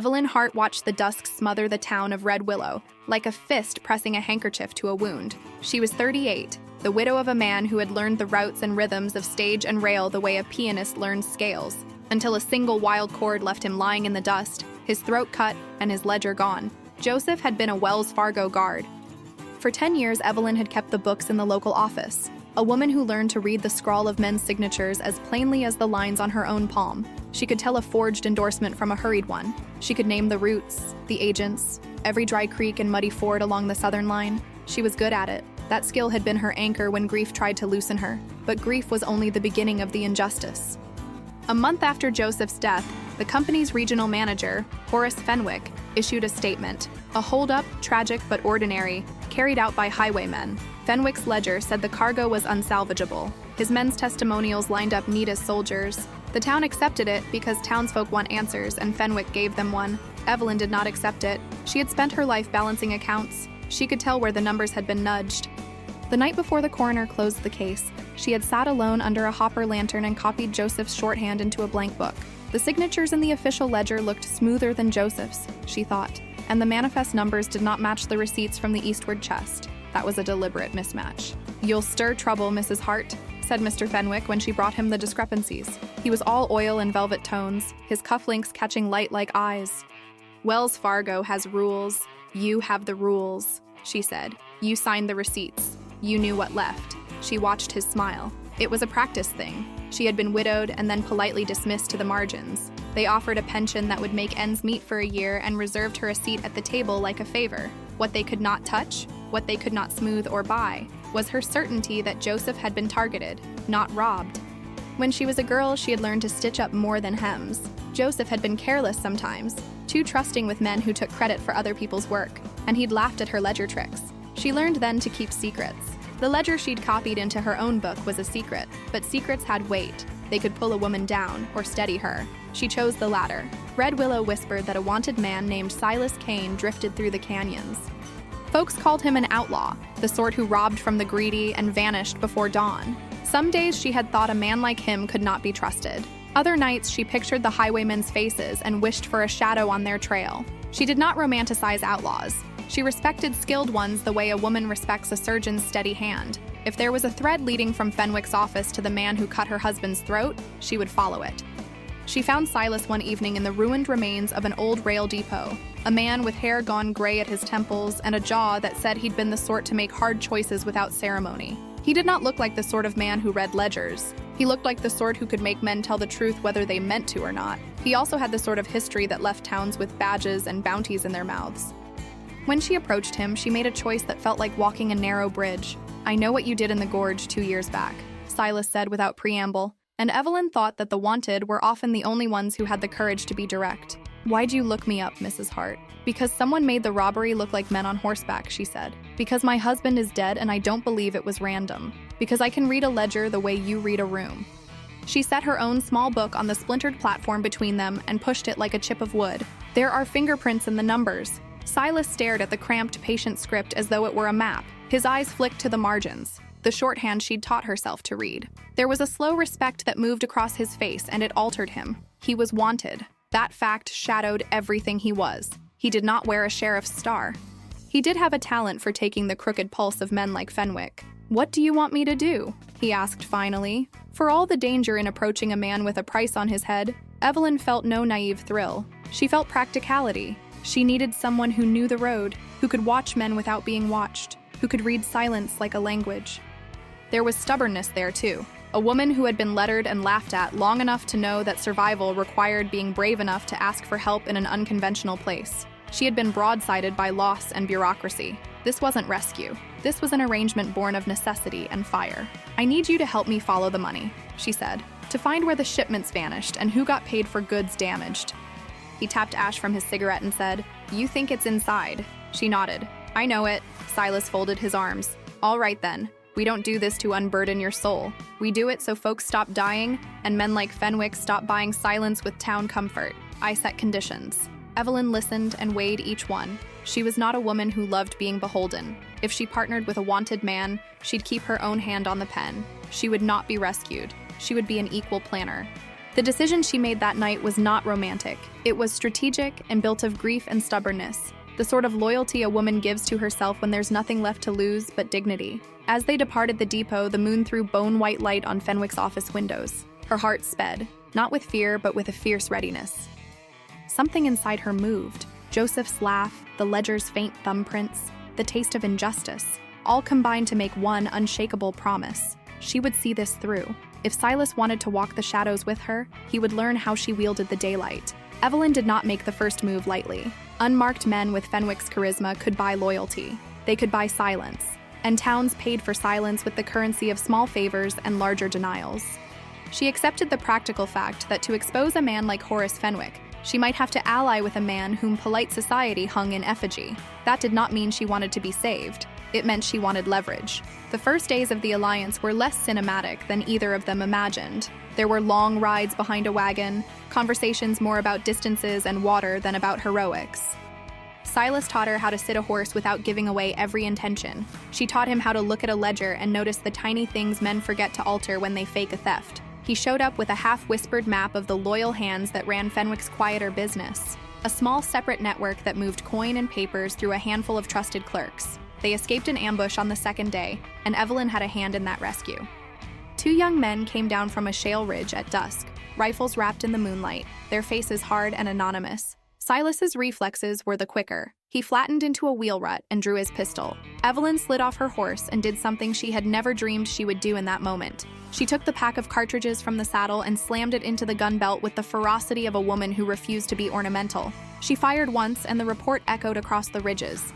Evelyn Hart watched the dusk smother the town of Red Willow, like a fist pressing a handkerchief to a wound. She was 38, the widow of a man who had learned the routes and rhythms of stage and rail the way a pianist learns scales, until a single wild chord left him lying in the dust, his throat cut, and his ledger gone. Joseph had been a Wells Fargo guard. For 10 years, Evelyn had kept the books in the local office, a woman who learned to read the scrawl of men's signatures as plainly as the lines on her own palm. She could tell a forged endorsement from a hurried one. She could name the routes, the agents, every dry creek and muddy ford along the southern line. She was good at it. That skill had been her anchor when grief tried to loosen her, but grief was only the beginning of the injustice. A month after Joseph's death, the company's regional manager, Horace Fenwick, issued a statement, a holdup, tragic but ordinary, carried out by highwaymen. Fenwick's ledger said the cargo was unsalvageable. His men's testimonials lined up neat as soldiers. The town accepted it because townsfolk want answers, and Fenwick gave them one. Evelyn did not accept it. She had spent her life balancing accounts. She could tell where the numbers had been nudged. The night before the coroner closed the case, she had sat alone under a hopper lantern and copied Joseph's shorthand into a blank book. The signatures in the official ledger looked smoother than Joseph's, she thought, and the manifest numbers did not match the receipts from the eastward chest. That was a deliberate mismatch. "You'll stir trouble, Mrs. Hart," said Mr. Fenwick when she brought him the discrepancies. He was all oil and velvet tones, his cufflinks catching light like eyes. "Wells Fargo has rules. You have the rules," she said. "You signed the receipts. You knew what left." She watched his smile. It was a practice thing. She had been widowed and then politely dismissed to the margins. They offered a pension that would make ends meet for a year and reserved her a seat at the table like a favor. What they could not touch, what they could not smooth or buy, was her certainty that Joseph had been targeted, not robbed. When she was a girl, she had learned to stitch up more than hems. Joseph had been careless sometimes, too trusting with men who took credit for other people's work, and he'd laughed at her ledger tricks. She learned then to keep secrets. The ledger she'd copied into her own book was a secret, but secrets had weight. They could pull a woman down or steady her. She chose the latter. Red Willow whispered that a wanted man named Silas Kane drifted through the canyons. Folks called him an outlaw, the sort who robbed from the greedy and vanished before dawn. Some days she had thought a man like him could not be trusted. Other nights she pictured the highwaymen's faces and wished for a shadow on their trail. She did not romanticize outlaws. She respected skilled ones the way a woman respects a surgeon's steady hand. If there was a thread leading from Fenwick's office to the man who cut her husband's throat, she would follow it. She found Silas one evening in the ruined remains of an old rail depot, a man with hair gone gray at his temples and a jaw that said he'd been the sort to make hard choices without ceremony. He did not look like the sort of man who read ledgers. He looked like the sort who could make men tell the truth whether they meant to or not. He also had the sort of history that left towns with badges and bounties in their mouths. When she approached him, she made a choice that felt like walking a narrow bridge. "I know what you did in the gorge 2 years back," Silas said without preamble, and Evelyn thought that the wanted were often the only ones who had the courage to be direct. "Why'd you look me up, Mrs. Hart?" "Because someone made the robbery look like men on horseback," she said. "Because my husband is dead and I don't believe it was random. Because I can read a ledger the way you read a room." She set her own small book on the splintered platform between them and pushed it like a chip of wood. "There are fingerprints in the numbers." Silas stared at the cramped, patient script as though it were a map. His eyes flicked to the margins, the shorthand she'd taught herself to read. There was a slow respect that moved across his face, and it altered him. He was wanted. That fact shadowed everything he was. He did not wear a sheriff's star. He did have a talent for taking the crooked pulse of men like Fenwick. "What do you want me to do?" he asked finally. For all the danger in approaching a man with a price on his head, Evelyn felt no naive thrill. She felt practicality. She needed someone who knew the road, who could watch men without being watched, who could read silence like a language. There was stubbornness there, too. A woman who had been lettered and laughed at long enough to know that survival required being brave enough to ask for help in an unconventional place. She had been broadsided by loss and bureaucracy. This wasn't rescue. This was an arrangement born of necessity and fire. "I need you to help me follow the money," she said, "to find where the shipments vanished and who got paid for goods damaged." He tapped ash from his cigarette and said, "You think it's inside." She nodded. "I know it." Silas folded his arms. "All right then. We don't do this to unburden your soul. We do it so folks stop dying and men like Fenwick stop buying silence with town comfort. I set conditions." Evelyn listened and weighed each one. She was not a woman who loved being beholden. If she partnered with a wanted man, she'd keep her own hand on the pen. She would not be rescued. She would be an equal planner. The decision she made that night was not romantic. It was strategic and built of grief and stubbornness, the sort of loyalty a woman gives to herself when there's nothing left to lose but dignity. As they departed the depot, the moon threw bone-white light on Fenwick's office windows. Her heart sped, not with fear, but with a fierce readiness. Something inside her moved. Joseph's laugh, the ledger's faint thumbprints, the taste of injustice, all combined to make one unshakable promise. She would see this through. If Silas wanted to walk the shadows with her, he would learn how she wielded the daylight. Evelyn did not make the first move lightly. Unmarked men with Fenwick's charisma could buy loyalty. They could buy silence. And towns paid for silence with the currency of small favors and larger denials. She accepted the practical fact that to expose a man like Horace Fenwick, she might have to ally with a man whom polite society hung in effigy. That did not mean she wanted to be saved. It meant she wanted leverage. The first days of the alliance were less cinematic than either of them imagined. There were long rides behind a wagon, conversations more about distances and water than about heroics. Silas taught her how to sit a horse without giving away every intention. She taught him how to look at a ledger and notice the tiny things men forget to alter when they fake a theft. He showed up with a half-whispered map of the loyal hands that ran Fenwick's quieter business, a small separate network that moved coin and papers through a handful of trusted clerks. They escaped an ambush on the second day, and Evelyn had a hand in that rescue. Two young men came down from a shale ridge at dusk, rifles wrapped in the moonlight, their faces hard and anonymous. Silas's reflexes were the quicker. He flattened into a wheel rut and drew his pistol. Evelyn slid off her horse and did something she had never dreamed she would do in that moment. She took the pack of cartridges from the saddle and slammed it into the gun belt with the ferocity of a woman who refused to be ornamental. She fired once, and the report echoed across the ridges.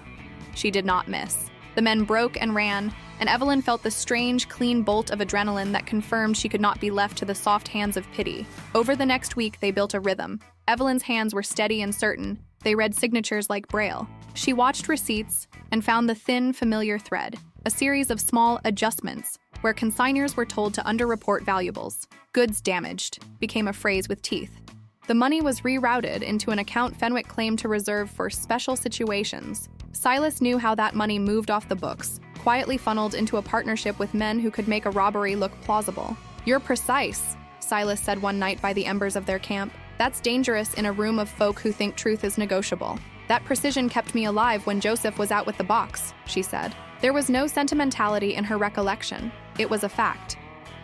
She did not miss. The men broke and ran, and Evelyn felt the strange, clean bolt of adrenaline that confirmed she could not be left to the soft hands of pity. Over the next week, they built a rhythm. Evelyn's hands were steady and certain. They read signatures like Braille. She watched receipts and found the thin, familiar thread, a series of small adjustments where consignors were told to underreport valuables. Goods damaged became a phrase with teeth. The money was rerouted into an account Fenwick claimed to reserve for special situations. Silas knew how that money moved off the books, quietly funneled into a partnership with men who could make a robbery look plausible. "You're precise," Silas said one night by the embers of their camp. "That's dangerous in a room of folk who think truth is negotiable." "That precision kept me alive when Joseph was out with the box," she said. There was no sentimentality in her recollection. It was a fact.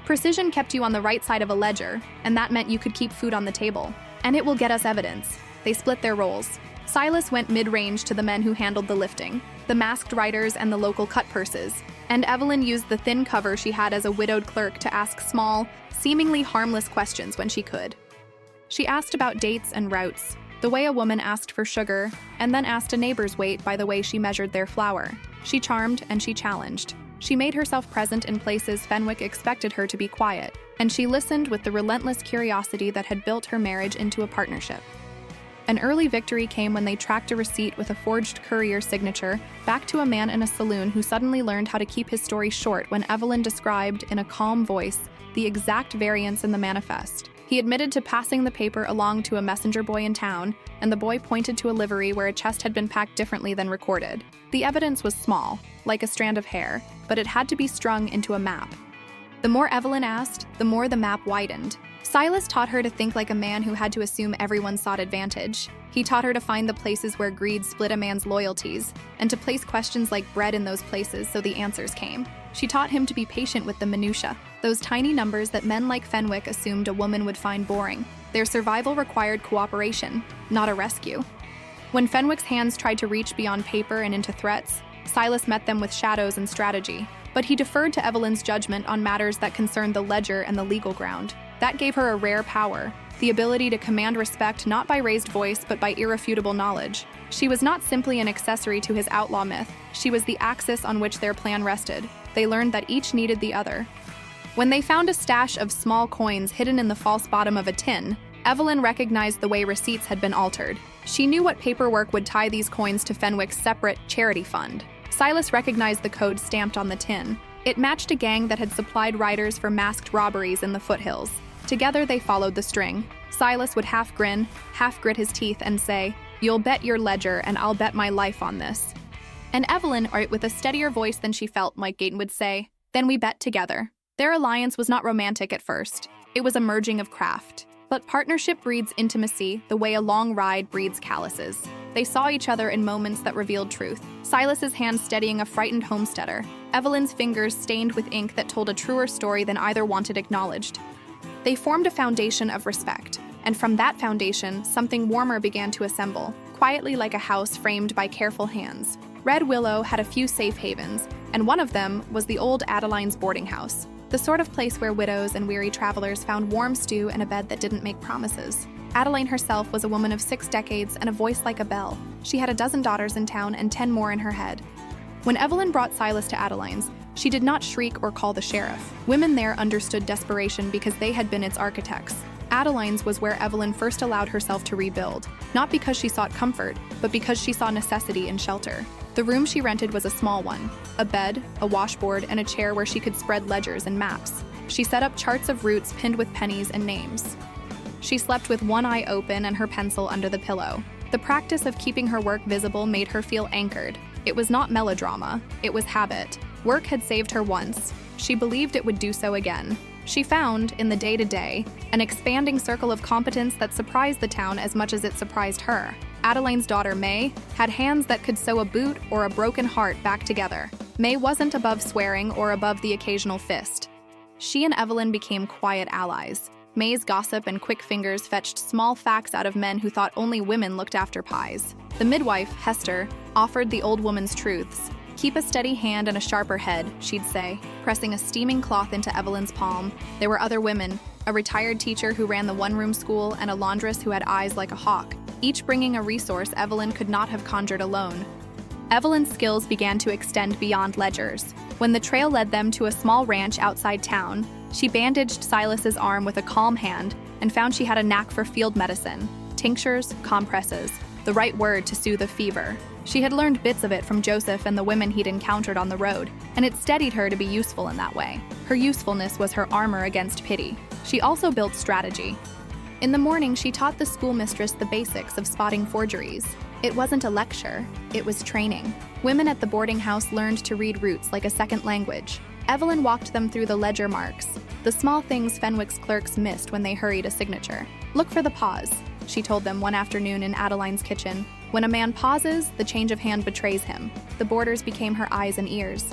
Precision kept you on the right side of a ledger, and that meant you could keep food on the table. "And it will get us evidence." They split their roles. Silas went mid-range to the men who handled the lifting, the masked writers and the local cut purses, and Evelyn used the thin cover she had as a widowed clerk to ask small, seemingly harmless questions when she could. She asked about dates and routes, the way a woman asked for sugar, and then asked a neighbor's weight by the way she measured their flour. She charmed and she challenged. She made herself present in places Fenwick expected her to be quiet, and she listened with the relentless curiosity that had built her marriage into a partnership. An early victory came when they tracked a receipt with a forged courier signature back to a man in a saloon who suddenly learned how to keep his story short when Evelyn described, in a calm voice, the exact variance in the manifest. He admitted to passing the paper along to a messenger boy in town, and the boy pointed to a livery where a chest had been packed differently than recorded. The evidence was small, like a strand of hair, but it had to be strung into a map. The more Evelyn asked, the more the map widened. Silas taught her to think like a man who had to assume everyone sought advantage. He taught her to find the places where greed split a man's loyalties, and to place questions like bread in those places so the answers came. She taught him to be patient with the minutiae, those tiny numbers that men like Fenwick assumed a woman would find boring. Their survival required cooperation, not a rescue. When Fenwick's hands tried to reach beyond paper and into threats, Silas met them with shadows and strategy. But he deferred to Evelyn's judgment on matters that concerned the ledger and the legal ground. That gave her a rare power, the ability to command respect not by raised voice but by irrefutable knowledge. She was not simply an accessory to his outlaw myth, she was the axis on which their plan rested. They learned that each needed the other. When they found a stash of small coins hidden in the false bottom of a tin, Evelyn recognized the way receipts had been altered. She knew what paperwork would tie these coins to Fenwick's separate charity fund. Silas recognized the code stamped on the tin. It matched a gang that had supplied riders for masked robberies in the foothills. Together they followed the string. Silas would half grin, half grit his teeth and say, "You'll bet your ledger and I'll bet my life on this." And Evelyn, with a steadier voice than she felt, Mike Gayton would say, "Then we bet together." Their alliance was not romantic at first. It was a merging of craft. But partnership breeds intimacy the way a long ride breeds calluses. They saw each other in moments that revealed truth. Silas's hand steadying a frightened homesteader, Evelyn's fingers stained with ink that told a truer story than either wanted acknowledged. They formed a foundation of respect, and from that foundation, something warmer began to assemble, quietly like a house framed by careful hands. Red Willow had a few safe havens, and one of them was the old Adeline's boarding house, the sort of place where widows and weary travelers found warm stew and a bed that didn't make promises. Adeline herself was a woman of 6 decades and a voice like a bell. She had a dozen daughters in town and 10 more in her head. When Evelyn brought Silas to Adeline's, she did not shriek or call the sheriff. Women there understood desperation because they had been its architects. Adeline's was where Evelyn first allowed herself to rebuild, not because she sought comfort, but because she saw necessity in shelter. The room she rented was a small one, a bed, a washboard, and a chair where she could spread ledgers and maps. She set up charts of routes pinned with pennies and names. She slept with one eye open and her pencil under the pillow. The practice of keeping her work visible made her feel anchored. It was not melodrama, it was habit. Work had saved her once. She believed it would do so again. She found, in the day-to-day, an expanding circle of competence that surprised the town as much as it surprised her. Adeline's daughter, May, had hands that could sew a boot or a broken heart back together. May wasn't above swearing or above the occasional fist. She and Evelyn became quiet allies. May's gossip and quick fingers fetched small facts out of men who thought only women looked after pies. The midwife, Hester, offered the old woman's truths. "Keep a steady hand and a sharper head," she'd say, pressing a steaming cloth into Evelyn's palm. There were other women, a retired teacher who ran the one-room school and a laundress who had eyes like a hawk, each bringing a resource Evelyn could not have conjured alone. Evelyn's skills began to extend beyond ledgers. When the trail led them to a small ranch outside town, she bandaged Silas's arm with a calm hand and found she had a knack for field medicine, tinctures, compresses, the right word to soothe a fever. She had learned bits of it from Joseph and the women he'd encountered on the road, and it steadied her to be useful in that way. Her usefulness was her armor against pity. She also built strategy. In the morning, she taught the schoolmistress the basics of spotting forgeries. It wasn't a lecture, it was training. Women at the boarding house learned to read routes like a second language. Evelyn walked them through the ledger marks, the small things Fenwick's clerks missed when they hurried a signature. "Look for the pause," she told them one afternoon in Adeline's kitchen. "When a man pauses, the change of hand betrays him." The boarders became her eyes and ears.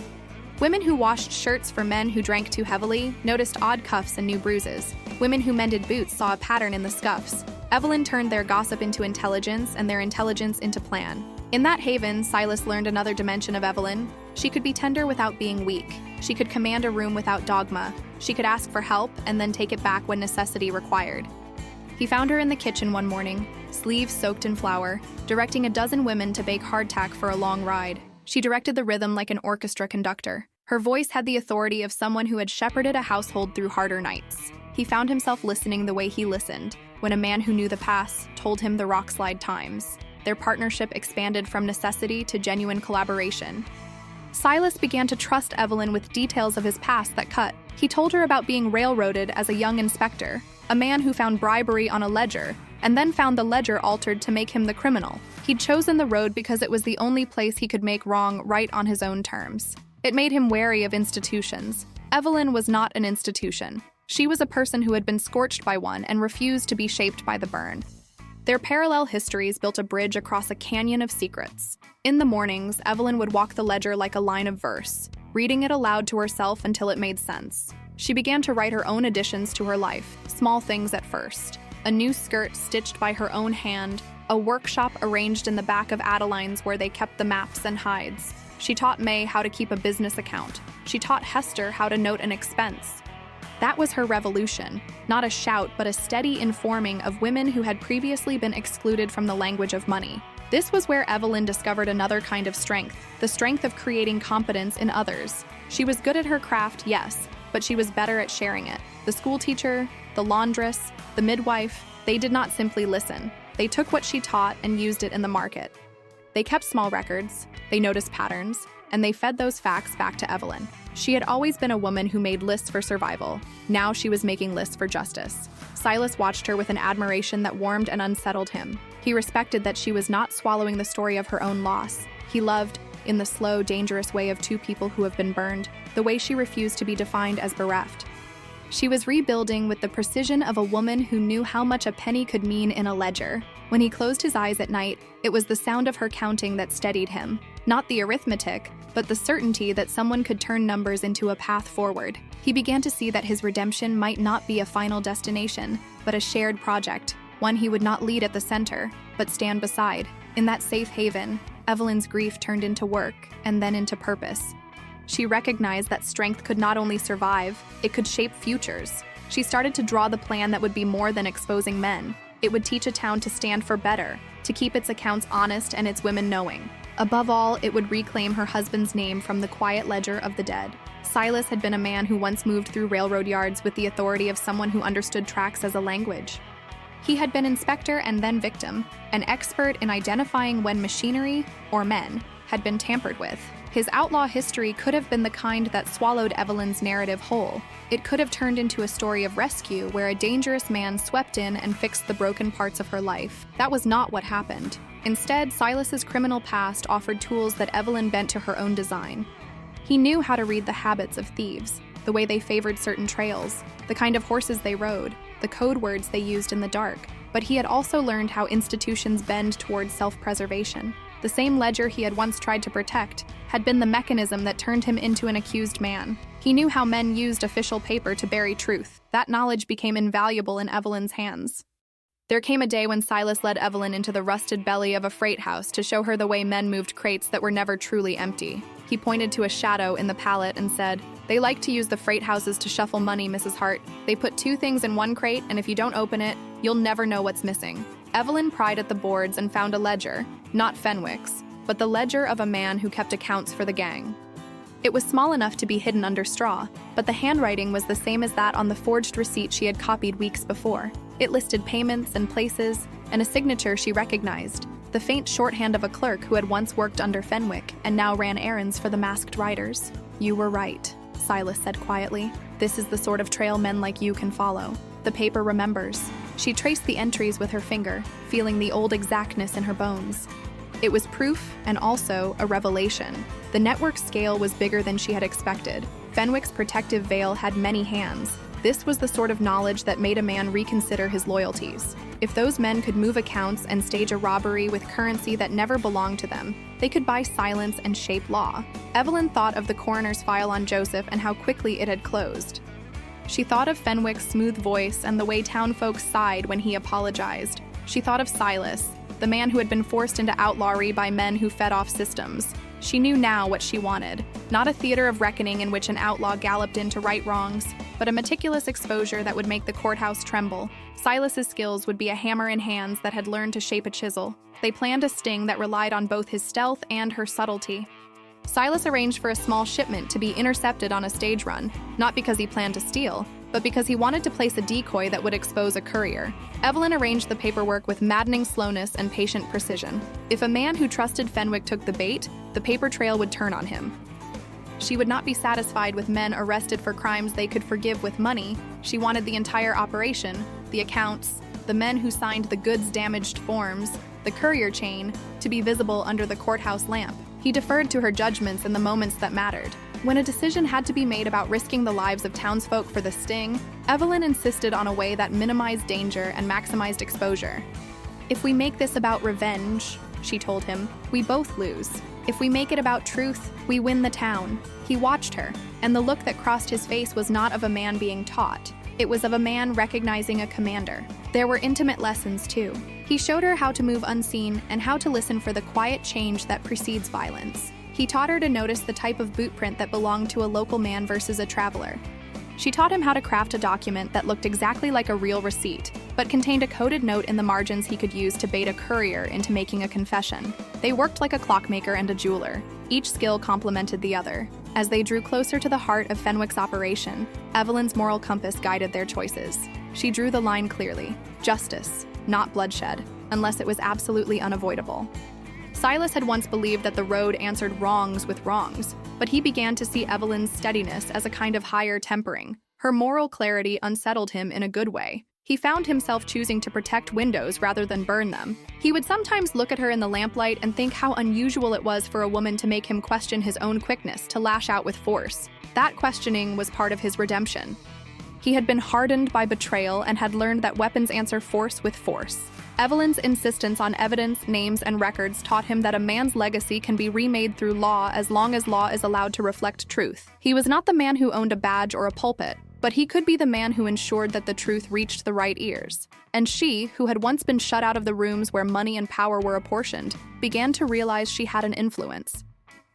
Women who washed shirts for men who drank too heavily noticed odd cuffs and new bruises. Women who mended boots saw a pattern in the scuffs. Evelyn turned their gossip into intelligence and their intelligence into plan. In that haven, Silas learned another dimension of Evelyn. She could be tender without being weak. She could command a room without dogma. She could ask for help and then take it back when necessity required. He found her in the kitchen one morning, sleeves soaked in flour, directing a dozen women to bake hardtack for a long ride. She directed the rhythm like an orchestra conductor. Her voice had the authority of someone who had shepherded a household through harder nights. He found himself listening the way he listened, when a man who knew the past told him the rockslide times. Their partnership expanded from necessity to genuine collaboration. Silas began to trust Evelyn with details of his past that cut. He told her about being railroaded as a young inspector, a man who found bribery on a ledger, and then found the ledger altered to make him the criminal. He'd chosen the road because it was the only place he could make wrong right on his own terms. It made him wary of institutions. Evelyn was not an institution. She was a person who had been scorched by one and refused to be shaped by the burn. Their parallel histories built a bridge across a canyon of secrets. In the mornings, Evelyn would walk the ledger like a line of verse, reading it aloud to herself until it made sense. She began to write her own additions to her life, small things at first. A new skirt stitched by her own hand, a workshop arranged in the back of Adeline's where they kept the maps and hides. She taught May how to keep a business account. She taught Hester how to note an expense. That was her revolution, not a shout, but a steady informing of women who had previously been excluded from the language of money. This was where Evelyn discovered another kind of strength, the strength of creating competence in others. She was good at her craft, yes, but she was better at sharing it. The school teacher, the laundress, the midwife, they did not simply listen. They took what she taught and used it in the market. They kept small records, they noticed patterns, and they fed those facts back to Evelyn. She had always been a woman who made lists for survival. Now she was making lists for justice. Silas watched her with an admiration that warmed and unsettled him. He respected that she was not swallowing the story of her own loss. He loved, in the slow, dangerous way of two people who have been burned, the way she refused to be defined as bereft. She was rebuilding with the precision of a woman who knew how much a penny could mean in a ledger. When he closed his eyes at night, it was the sound of her counting that steadied him. Not the arithmetic, but the certainty that someone could turn numbers into a path forward. He began to see that his redemption might not be a final destination, but a shared project, one he would not lead at the center, but stand beside. In that safe haven, Evelyn's grief turned into work, and then into purpose. She recognized that strength could not only survive, it could shape futures. She started to draw the plan that would be more than exposing men. It would teach a town to stand for better, to keep its accounts honest and its women knowing. Above all, it would reclaim her husband's name from the quiet ledger of the dead. Silas had been a man who once moved through railroad yards with the authority of someone who understood tracks as a language. He had been inspector and then victim, an expert in identifying when machinery, or men, had been tampered with. His outlaw history could have been the kind that swallowed Evelyn's narrative whole. It could have turned into a story of rescue where a dangerous man swept in and fixed the broken parts of her life. That was not what happened. Instead, Silas's criminal past offered tools that Evelyn bent to her own design. He knew how to read the habits of thieves, the way they favored certain trails, the kind of horses they rode, the code words they used in the dark. But he had also learned how institutions bend towards self-preservation. The same ledger he had once tried to protect had been the mechanism that turned him into an accused man. He knew how men used official paper to bury truth. That knowledge became invaluable in Evelyn's hands. There came a day when Silas led Evelyn into the rusted belly of a freight house to show her the way men moved crates that were never truly empty. He pointed to a shadow in the pallet and said, "They like to use the freight houses to shuffle money, Mrs. Hart. They put 2 things in one crate, and if you don't open it, you'll never know what's missing." Evelyn pried at the boards and found a ledger, not Fenwick's, but the ledger of a man who kept accounts for the gang. It was small enough to be hidden under straw, but the handwriting was the same as that on the forged receipt she had copied weeks before. It listed payments and places, and a signature she recognized, the faint shorthand of a clerk who had once worked under Fenwick and now ran errands for the masked riders. "You were right," Silas said quietly. "This is the sort of trail men like you can follow. The paper remembers." She traced the entries with her finger, feeling the old exactness in her bones. It was proof and also a revelation. The network scale was bigger than she had expected. Fenwick's protective veil had many hands. This was the sort of knowledge that made a man reconsider his loyalties. If those men could move accounts and stage a robbery with currency that never belonged to them, they could buy silence and shape law. Evelyn thought of the coroner's file on Joseph and how quickly it had closed. She thought of Fenwick's smooth voice and the way townfolk sighed when he apologized. She thought of Silas, the man who had been forced into outlawry by men who fed off systems. She knew now what she wanted. Not a theater of reckoning in which an outlaw galloped in to right wrongs, but a meticulous exposure that would make the courthouse tremble. Silas's skills would be a hammer in hands that had learned to shape a chisel. They planned a sting that relied on both his stealth and her subtlety. Silas arranged for a small shipment to be intercepted on a stage run, not because he planned to steal, but because he wanted to place a decoy that would expose a courier. Evelyn arranged the paperwork with maddening slowness and patient precision. If a man who trusted Fenwick took the bait, the paper trail would turn on him. She would not be satisfied with men arrested for crimes they could forgive with money. She wanted the entire operation, the accounts, the men who signed the goods-damaged forms, the courier chain, to be visible under the courthouse lamp. He deferred to her judgments in the moments that mattered. When a decision had to be made about risking the lives of townsfolk for the sting, Evelyn insisted on a way that minimized danger and maximized exposure. "If we make this about revenge," she told him, "we both lose. If we make it about truth, we win the town." He watched her, and the look that crossed his face was not of a man being taught. It was of a man recognizing a commander. There were intimate lessons, too. He showed her how to move unseen and how to listen for the quiet change that precedes violence. He taught her to notice the type of boot print that belonged to a local man versus a traveler. She taught him how to craft a document that looked exactly like a real receipt, but contained a coded note in the margins he could use to bait a courier into making a confession. They worked like a clockmaker and a jeweler. Each skill complemented the other. As they drew closer to the heart of Fenwick's operation, Evelyn's moral compass guided their choices. She drew the line clearly: justice, not bloodshed, unless it was absolutely unavoidable. Silas had once believed that the road answered wrongs with wrongs, but he began to see Evelyn's steadiness as a kind of higher tempering. Her moral clarity unsettled him in a good way. He found himself choosing to protect windows rather than burn them. He would sometimes look at her in the lamplight and think how unusual it was for a woman to make him question his own quickness to lash out with force. That questioning was part of his redemption. He had been hardened by betrayal and had learned that weapons answer force with force. Evelyn's insistence on evidence, names, and records taught him that a man's legacy can be remade through law as long as law is allowed to reflect truth. He was not the man who owned a badge or a pulpit, but he could be the man who ensured that the truth reached the right ears. And she, who had once been shut out of the rooms where money and power were apportioned, began to realize she had an influence.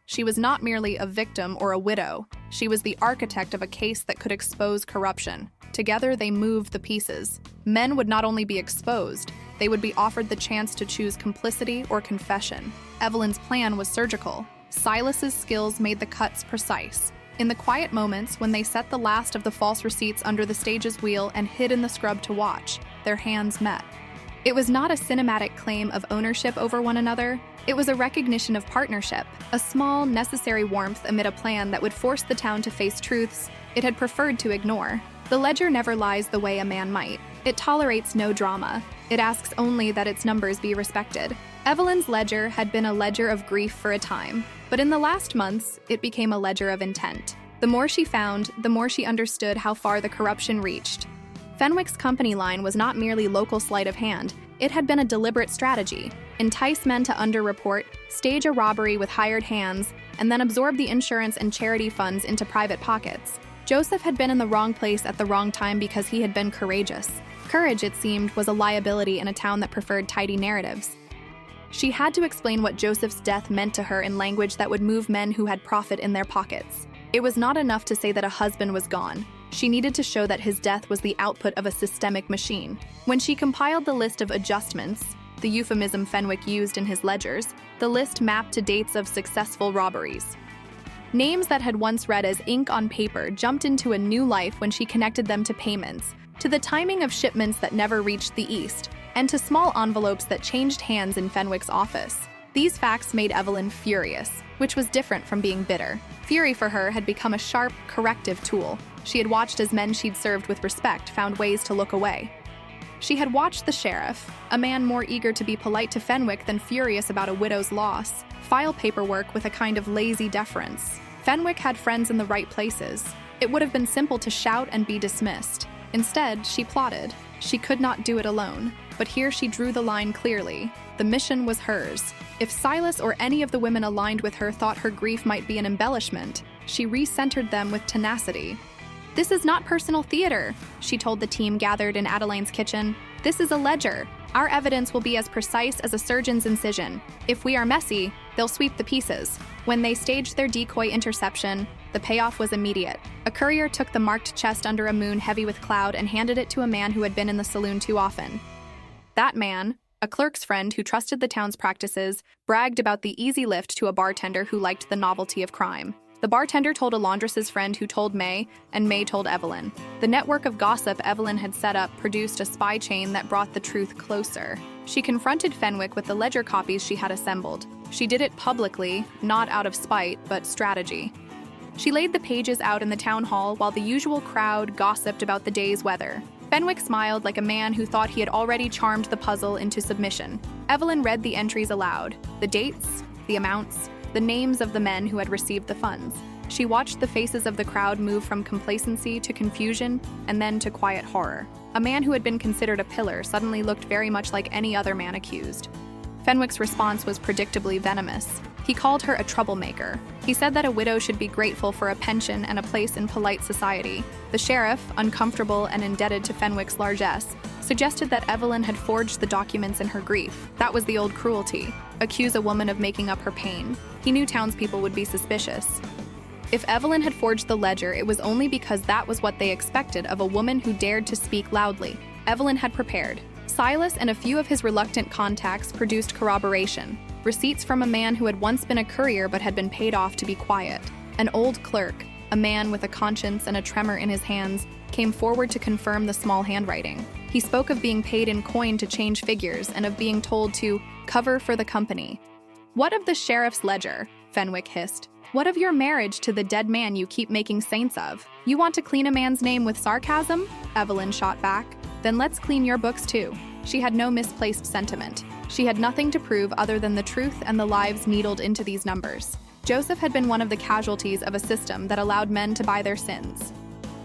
She was not merely a victim or a widow. She was the architect of a case that could expose corruption. Together, they moved the pieces. Men would not only be exposed, they would be offered the chance to choose complicity or confession. Evelyn's plan was surgical. Silas's skills made the cuts precise. In the quiet moments, when they set the last of the false receipts under the stage's wheel and hid in the scrub to watch, their hands met. It was not a cinematic claim of ownership over one another. It was a recognition of partnership, a small, necessary warmth amid a plan that would force the town to face truths it had preferred to ignore. The ledger never lies the way a man might. It tolerates no drama. It asks only that its numbers be respected. Evelyn's ledger had been a ledger of grief for a time, but in the last months, it became a ledger of intent. The more she found, the more she understood how far the corruption reached. Fenwick's company line was not merely local sleight of hand. It had been a deliberate strategy. Entice men to underreport, stage a robbery with hired hands, and then absorb the insurance and charity funds into private pockets. Joseph had been in the wrong place at the wrong time because he had been courageous. Courage, it seemed, was a liability in a town that preferred tidy narratives. She had to explain what Joseph's death meant to her in language that would move men who had profit in their pockets. It was not enough to say that a husband was gone. She needed to show that his death was the output of a systemic machine. When she compiled the list of adjustments, the euphemism Fenwick used in his ledgers, the list mapped to dates of successful robberies. Names that had once read as ink on paper jumped into a new life when she connected them to payments, to the timing of shipments that never reached the East, and to small envelopes that changed hands in Fenwick's office. These facts made Evelyn furious, which was different from being bitter. Fury for her had become a sharp, corrective tool. She had watched as men she'd served with respect found ways to look away. She had watched the sheriff, a man more eager to be polite to Fenwick than furious about a widow's loss, file paperwork with a kind of lazy deference. Fenwick had friends in the right places. It would have been simple to shout and be dismissed. Instead, she plotted. She could not do it alone. But here she drew the line clearly. The mission was hers. If Silas or any of the women aligned with her thought her grief might be an embellishment, she recentered them with tenacity. "This is not personal theater," she told the team gathered in Adeline's kitchen. "This is a ledger. Our evidence will be as precise as a surgeon's incision. If we are messy, they'll sweep the pieces." When they staged their decoy interception, the payoff was immediate. A courier took the marked chest under a moon heavy with cloud and handed it to a man who had been in the saloon too often. That man, a clerk's friend who trusted the town's practices, bragged about the easy lift to a bartender who liked the novelty of crime. The bartender told a laundress's friend who told May, and May told Evelyn. The network of gossip Evelyn had set up produced a spy chain that brought the truth closer. She confronted Fenwick with the ledger copies she had assembled. She did it publicly, not out of spite, but strategy. She laid the pages out in the town hall while the usual crowd gossiped about the day's weather. Fenwick smiled like a man who thought he had already charmed the puzzle into submission. Evelyn read the entries aloud, the dates, the amounts, the names of the men who had received the funds. She watched the faces of the crowd move from complacency to confusion and then to quiet horror. A man who had been considered a pillar suddenly looked very much like any other man accused. Fenwick's response was predictably venomous. He called her a troublemaker. He said that a widow should be grateful for a pension and a place in polite society. The sheriff, uncomfortable and indebted to Fenwick's largesse, suggested that Evelyn had forged the documents in her grief. That was the old cruelty. Accuse a woman of making up her pain. He knew townspeople would be suspicious. If Evelyn had forged the ledger, it was only because that was what they expected of a woman who dared to speak loudly. Evelyn had prepared. Silas and a few of his reluctant contacts produced corroboration. Receipts from a man who had once been a courier but had been paid off to be quiet. An old clerk, a man with a conscience and a tremor in his hands, came forward to confirm the small handwriting. He spoke of being paid in coin to change figures and of being told to cover for the company. "What of the sheriff's ledger?" Fenwick hissed. "What of your marriage to the dead man you keep making saints of? You want to clean a man's name with sarcasm?" Evelyn shot back. "Then let's clean your books too." She had no misplaced sentiment. She had nothing to prove other than the truth and the lives needled into these numbers. Joseph had been one of the casualties of a system that allowed men to buy their sins.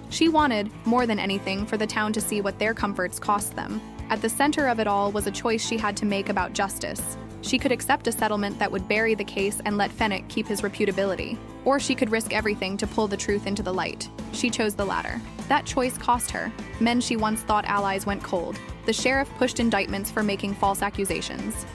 She wanted, more than anything, for the town to see what their comforts cost them. At the center of it all was a choice she had to make about justice. She could accept a settlement that would bury the case and let Fenwick keep his reputability, or she could risk everything to pull the truth into the light. She chose the latter. That choice cost her. Men she once thought allies went cold. The sheriff pushed indictments for making false accusations.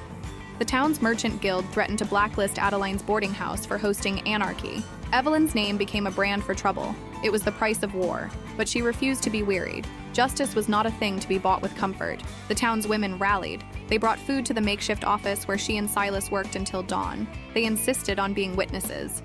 The town's merchant guild threatened to blacklist Adeline's boarding house for hosting anarchy. Evelyn's name became a brand for trouble. It was the price of war, but she refused to be wearied. Justice was not a thing to be bought with comfort. The town's women rallied. They brought food to the makeshift office where she and Silas worked until dawn. They insisted on being witnesses.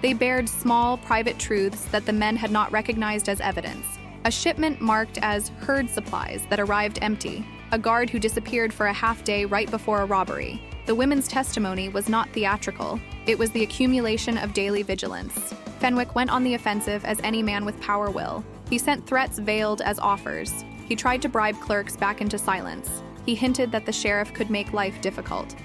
They bared small, private truths that the men had not recognized as evidence. A shipment marked as herd supplies that arrived empty. A guard who disappeared for a half day right before a robbery. The women's testimony was not theatrical. It was the accumulation of daily vigilance. Fenwick went on the offensive as any man with power will. He sent threats veiled as offers. He tried to bribe clerks back into silence. He hinted that the sheriff could make life difficult.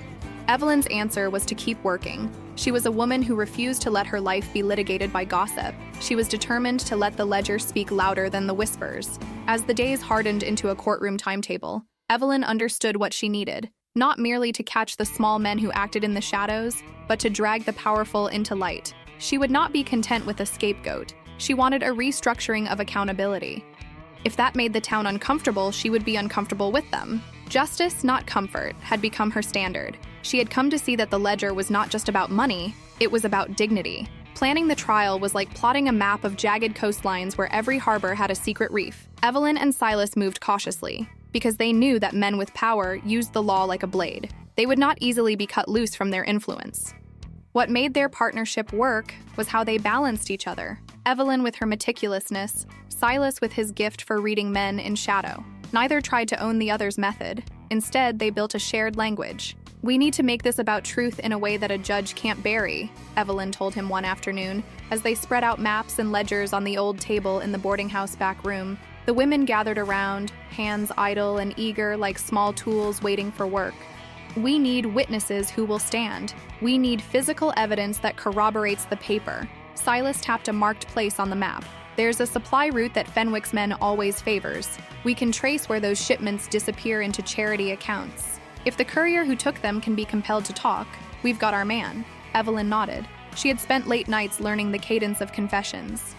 Evelyn's answer was to keep working. She was a woman who refused to let her life be litigated by gossip. She was determined to let the ledger speak louder than the whispers. As the days hardened into a courtroom timetable, Evelyn understood what she needed, not merely to catch the small men who acted in the shadows, but to drag the powerful into light. She would not be content with a scapegoat. She wanted a restructuring of accountability. If that made the town uncomfortable, she would be uncomfortable with them. Justice, not comfort, had become her standard. She had come to see that the ledger was not just about money, it was about dignity. Planning the trial was like plotting a map of jagged coastlines where every harbor had a secret reef. Evelyn and Silas moved cautiously, because they knew that men with power used the law like a blade. They would not easily be cut loose from their influence. What made their partnership work was how they balanced each other. Evelyn with her meticulousness, Silas with his gift for reading men in shadow. Neither tried to own the other's method. Instead, they built a shared language. "We need to make this about truth in a way that a judge can't bury," Evelyn told him one afternoon, as they spread out maps and ledgers on the old table in the boarding house back room. The women gathered around, hands idle and eager like small tools waiting for work. "We need witnesses who will stand. We need physical evidence that corroborates the paper." Silas tapped a marked place on the map. "There's a supply route that Fenwick's men always favors. We can trace where those shipments disappear into charity accounts. If the courier who took them can be compelled to talk, we've got our man." Evelyn nodded. She had spent late nights learning the cadence of confessions.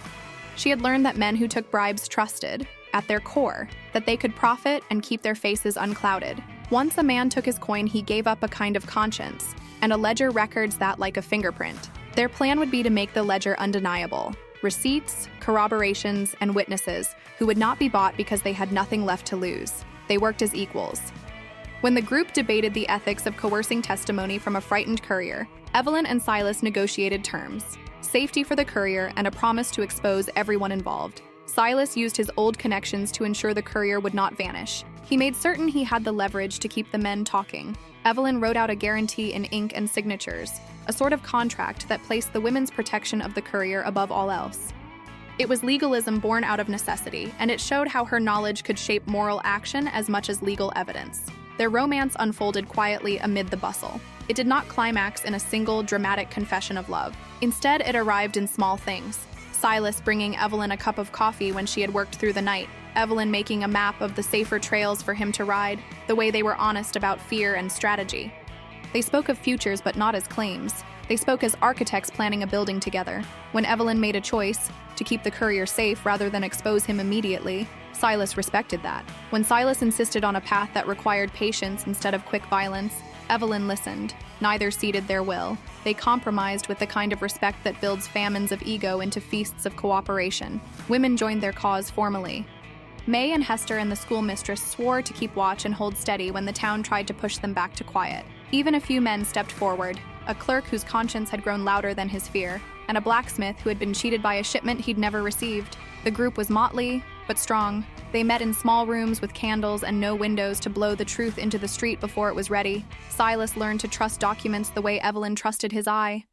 She had learned that men who took bribes trusted, at their core, that they could profit and keep their faces unclouded. Once a man took his coin, he gave up a kind of conscience, and a ledger records that like a fingerprint. Their plan would be to make the ledger undeniable. Receipts, corroborations, and witnesses who would not be bought because they had nothing left to lose. They worked as equals. When the group debated the ethics of coercing testimony from a frightened courier, Evelyn and Silas negotiated terms: safety for the courier and a promise to expose everyone involved. Silas used his old connections to ensure the courier would not vanish. He made certain he had the leverage to keep the men talking. Evelyn wrote out a guarantee in ink and signatures, a sort of contract that placed the women's protection of the courier above all else. It was legalism born out of necessity, and it showed how her knowledge could shape moral action as much as legal evidence. Their romance unfolded quietly amid the bustle. It did not climax in a single dramatic confession of love. Instead, it arrived in small things. Silas bringing Evelyn a cup of coffee when she had worked through the night, Evelyn making a map of the safer trails for him to ride, the way they were honest about fear and strategy. They spoke of futures but not as claims. They spoke as architects planning a building together. When Evelyn made a choice, to keep the courier safe rather than expose him immediately, Silas respected that. When Silas insisted on a path that required patience instead of quick violence, Evelyn listened. Neither ceded their will. They compromised with the kind of respect that builds famines of ego into feasts of cooperation. Women joined their cause formally. May and Hester and the schoolmistress swore to keep watch and hold steady when the town tried to push them back to quiet. Even a few men stepped forward, a clerk whose conscience had grown louder than his fear, and a blacksmith who had been cheated by a shipment he'd never received. The group was motley, but strong. They met in small rooms with candles and no windows to blow the truth into the street before it was ready. Silas learned to trust documents the way Evelyn trusted his eye.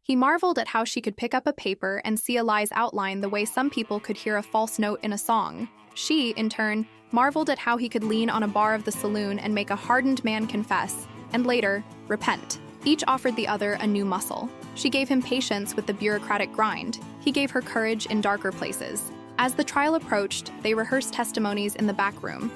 He marveled at how she could pick up a paper and see a lie's outline the way some people could hear a false note in a song. She, in turn, marveled at how he could lean on a bar of the saloon and make a hardened man confess, and later, repent. Each offered the other a new muscle. She gave him patience with the bureaucratic grind. He gave her courage in darker places. As the trial approached, they rehearsed testimonies in the back room.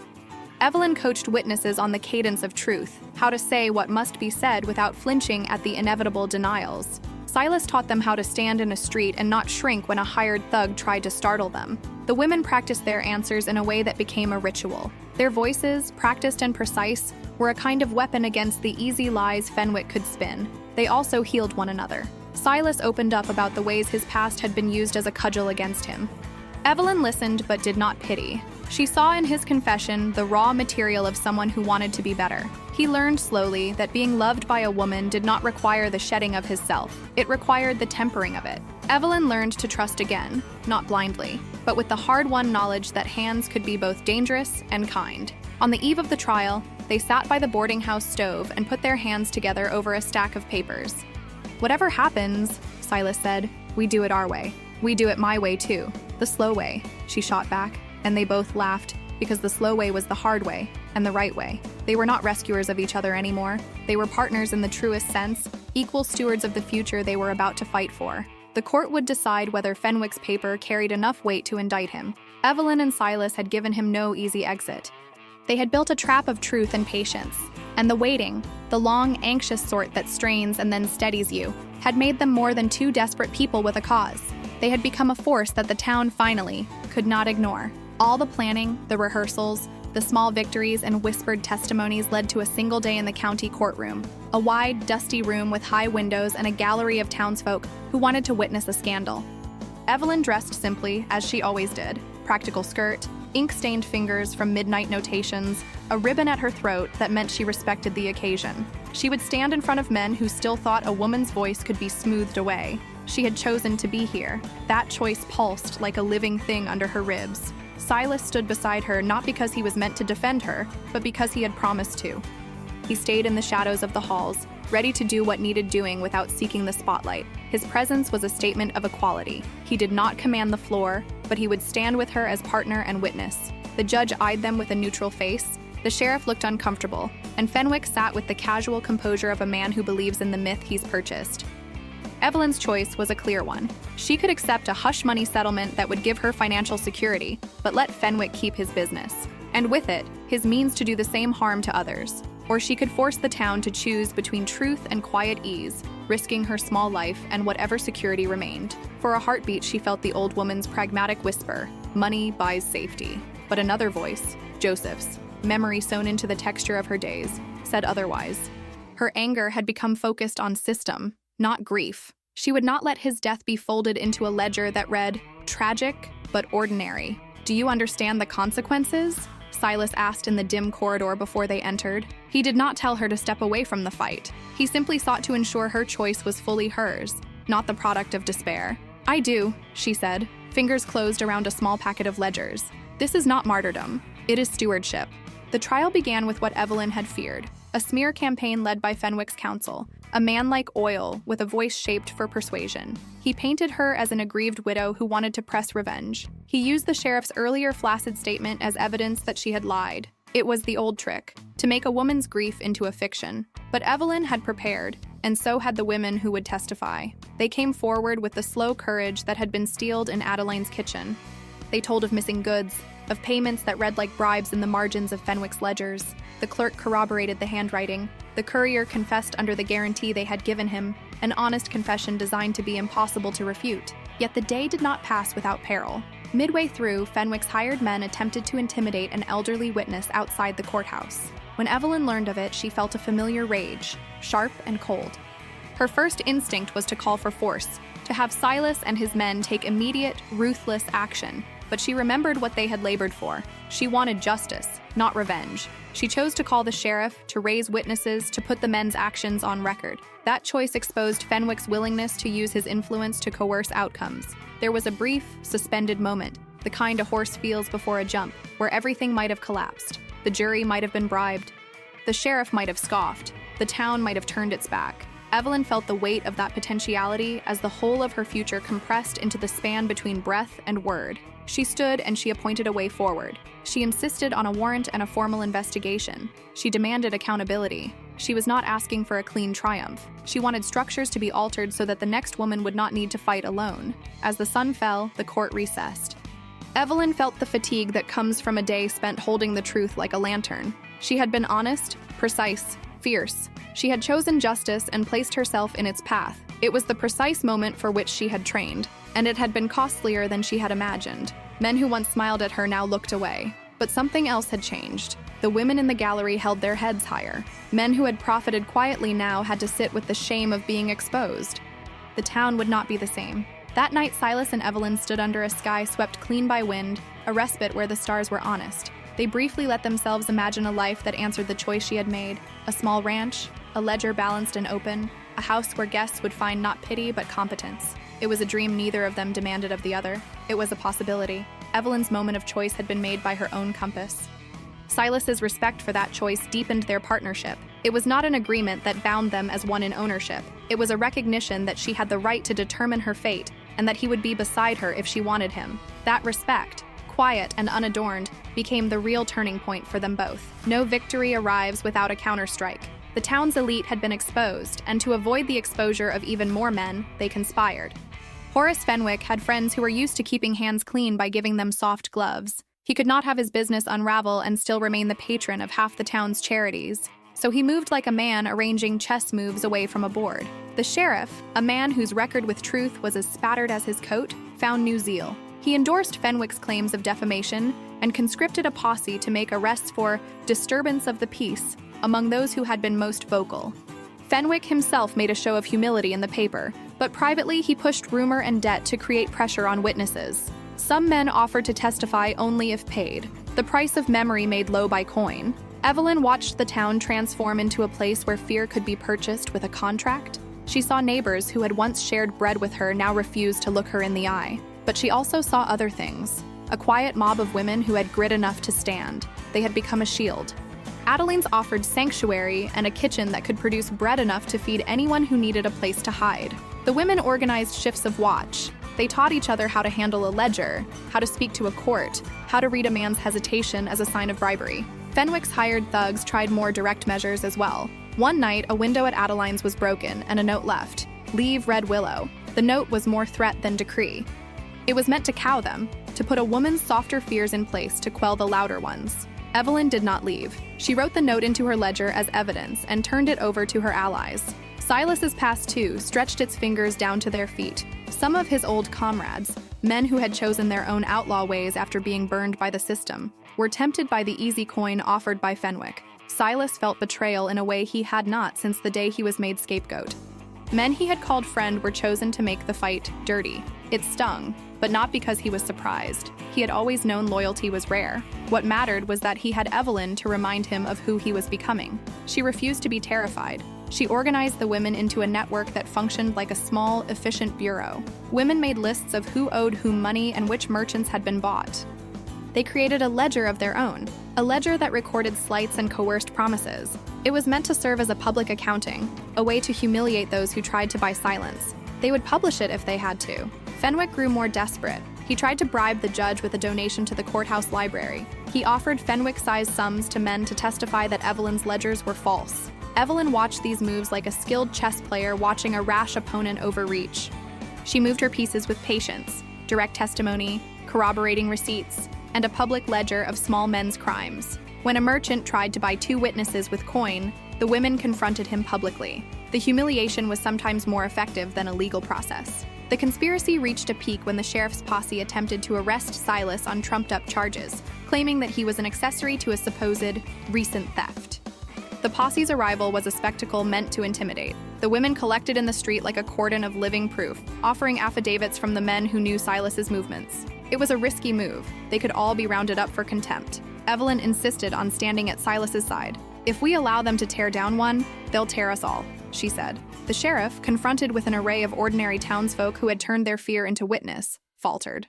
Evelyn coached witnesses on the cadence of truth, how to say what must be said without flinching at the inevitable denials. Silas taught them how to stand in a street and not shrink when a hired thug tried to startle them. The women practiced their answers in a way that became a ritual. Their voices, practiced and precise, were a kind of weapon against the easy lies Fenwick could spin. They also healed one another. Silas opened up about the ways his past had been used as a cudgel against him. Evelyn listened but did not pity. She saw in his confession the raw material of someone who wanted to be better. He learned slowly that being loved by a woman did not require the shedding of his self. It required the tempering of it. Evelyn learned to trust again, not blindly, but with the hard-won knowledge that hands could be both dangerous and kind. On the eve of the trial, they sat by the boarding house stove and put their hands together over a stack of papers. "Whatever happens," Silas said, "we do it our way. We do it my way too. The slow way," she shot back, and they both laughed, because the slow way was the hard way, and the right way. They were not rescuers of each other anymore. They were partners in the truest sense, equal stewards of the future they were about to fight for. The court would decide whether Fenwick's paper carried enough weight to indict him. Evelyn and Silas had given him no easy exit. They had built a trap of truth and patience, and the waiting, the long, anxious sort that strains and then steadies you, had made them more than two desperate people with a cause. They had become a force that the town finally could not ignore. All the planning, the rehearsals, the small victories and whispered testimonies led to a single day in the county courtroom, a wide, dusty room with high windows and a gallery of townsfolk who wanted to witness a scandal. Evelyn dressed simply, as she always did. Practical skirt, ink-stained fingers from midnight notations, a ribbon at her throat that meant she respected the occasion. She would stand in front of men who still thought a woman's voice could be smoothed away. She had chosen to be here. That choice pulsed like a living thing under her ribs. Silas stood beside her not because he was meant to defend her, but because he had promised to. He stayed in the shadows of the halls, ready to do what needed doing without seeking the spotlight. His presence was a statement of equality. He did not command the floor, but he would stand with her as partner and witness. The judge eyed them with a neutral face. The sheriff looked uncomfortable, and Fenwick sat with the casual composure of a man who believes in the myth he's purchased. Evelyn's choice was a clear one. She could accept a hush-money settlement that would give her financial security, but let Fenwick keep his business. And with it, his means to do the same harm to others. Or she could force the town to choose between truth and quiet ease, risking her small life and whatever security remained. For a heartbeat, she felt the old woman's pragmatic whisper, "Money buys safety." But another voice, Joseph's, memory sewn into the texture of her days, said otherwise. Her anger had become focused on system, not grief. She would not let his death be folded into a ledger that read, "Tragic, but ordinary." "Do you understand the consequences?" Silas asked in the dim corridor before they entered. He did not tell her to step away from the fight. He simply sought to ensure her choice was fully hers, not the product of despair. "I do," she said, fingers closed around a small packet of ledgers. "This is not martyrdom. It is stewardship." The trial began with what Evelyn had feared, a smear campaign led by Fenwick's counsel, a man like oil with a voice shaped for persuasion. He painted her as an aggrieved widow who wanted to press revenge. He used the sheriff's earlier flaccid statement as evidence that she had lied. It was the old trick, to make a woman's grief into a fiction. But Evelyn had prepared, and so had the women who would testify. They came forward with the slow courage that had been steeled in Adeline's kitchen. They told of missing goods, of payments that read like bribes in the margins of Fenwick's ledgers. The clerk corroborated the handwriting. The courier confessed under the guarantee they had given him, an honest confession designed to be impossible to refute. Yet the day did not pass without peril. Midway through, Fenwick's hired men attempted to intimidate an elderly witness outside the courthouse. When Evelyn learned of it, she felt a familiar rage, sharp and cold. Her first instinct was to call for force, to have Silas and his men take immediate, ruthless action. But she remembered what they had labored for. She wanted justice, not revenge. She chose to call the sheriff, to raise witnesses, to put the men's actions on record. That choice exposed Fenwick's willingness to use his influence to coerce outcomes. There was a brief, suspended moment, the kind a horse feels before a jump, where everything might have collapsed. The jury might have been bribed. The sheriff might have scoffed. The town might have turned its back. Evelyn felt the weight of that potentiality as the whole of her future compressed into the span between breath and word. She stood and she appointed a way forward. She insisted on a warrant and a formal investigation. She demanded accountability. She was not asking for a clean triumph. She wanted structures to be altered so that the next woman would not need to fight alone. As the sun fell, the court recessed. Evelyn felt the fatigue that comes from a day spent holding the truth like a lantern. She had been honest, precise, fierce. She had chosen justice and placed herself in its path. It was the precise moment for which she had trained, and it had been costlier than she had imagined. Men who once smiled at her now looked away. But something else had changed. The women in the gallery held their heads higher. Men who had profited quietly now had to sit with the shame of being exposed. The town would not be the same. That night, Silas and Evelyn stood under a sky swept clean by wind, a respite where the stars were honest. They briefly let themselves imagine a life that answered the choice she had made: a small ranch, a ledger balanced and open, a house where guests would find not pity but competence. It was a dream neither of them demanded of the other. It was a possibility. Evelyn's moment of choice had been made by her own compass. Silas's respect for that choice deepened their partnership. It was not an agreement that bound them as one in ownership. It was a recognition that she had the right to determine her fate and that he would be beside her if she wanted him. That respect, quiet and unadorned, became the real turning point for them both. No victory arrives without a counterstrike. The town's elite had been exposed, and to avoid the exposure of even more men, they conspired. Horace Fenwick had friends who were used to keeping hands clean by giving them soft gloves. He could not have his business unravel and still remain the patron of half the town's charities. So he moved like a man arranging chess moves away from a board. The sheriff, a man whose record with truth was as spattered as his coat, found new zeal. He endorsed Fenwick's claims of defamation and conscripted a posse to make arrests for disturbance of the peace among those who had been most vocal. Fenwick himself made a show of humility in the paper, but privately he pushed rumor and debt to create pressure on witnesses. Some men offered to testify only if paid, the price of memory made low by coin. Evelyn watched the town transform into a place where fear could be purchased with a contract. She saw neighbors who had once shared bread with her now refuse to look her in the eye. But she also saw other things. A quiet mob of women who had grit enough to stand. They had become a shield. Adeline's offered sanctuary and a kitchen that could produce bread enough to feed anyone who needed a place to hide. The women organized shifts of watch. They taught each other how to handle a ledger, how to speak to a court, how to read a man's hesitation as a sign of bribery. Fenwick's hired thugs tried more direct measures as well. One night, a window at Adeline's was broken and a note left: "Leave Red Willow." The note was more threat than decree. It was meant to cow them, to put a woman's softer fears in place to quell the louder ones. Evelyn did not leave. She wrote the note into her ledger as evidence and turned it over to her allies. Silas's past, too, stretched its fingers down to their feet. Some of his old comrades, men who had chosen their own outlaw ways after being burned by the system, were tempted by the easy coin offered by Fenwick. Silas felt betrayal in a way he had not since the day he was made scapegoat. Men he had called friend were chosen to make the fight dirty. It stung, but not because he was surprised. He had always known loyalty was rare. What mattered was that he had Evelyn to remind him of who he was becoming. She refused to be terrified. She organized the women into a network that functioned like a small, efficient bureau. Women made lists of who owed whom money and which merchants had been bought. They created a ledger of their own, a ledger that recorded slights and coerced promises. It was meant to serve as a public accounting, a way to humiliate those who tried to buy silence. They would publish it if they had to. Fenwick grew more desperate. He tried to bribe the judge with a donation to the courthouse library. He offered Fenwick-sized sums to men to testify that Evelyn's ledgers were false. Evelyn watched these moves like a skilled chess player watching a rash opponent overreach. She moved her pieces with patience: direct testimony, corroborating receipts, and a public ledger of small men's crimes. When a merchant tried to buy 2 witnesses with coin, the women confronted him publicly. The humiliation was sometimes more effective than a legal process. The conspiracy reached a peak when the sheriff's posse attempted to arrest Silas on trumped-up charges, claiming that he was an accessory to a supposed recent theft. The posse's arrival was a spectacle meant to intimidate. The women collected in the street like a cordon of living proof, offering affidavits from the men who knew Silas's movements. It was a risky move. They could all be rounded up for contempt. Evelyn insisted on standing at Silas's side. "If we allow them to tear down one, they'll tear us all," she said. The sheriff, confronted with an array of ordinary townsfolk who had turned their fear into witness, faltered.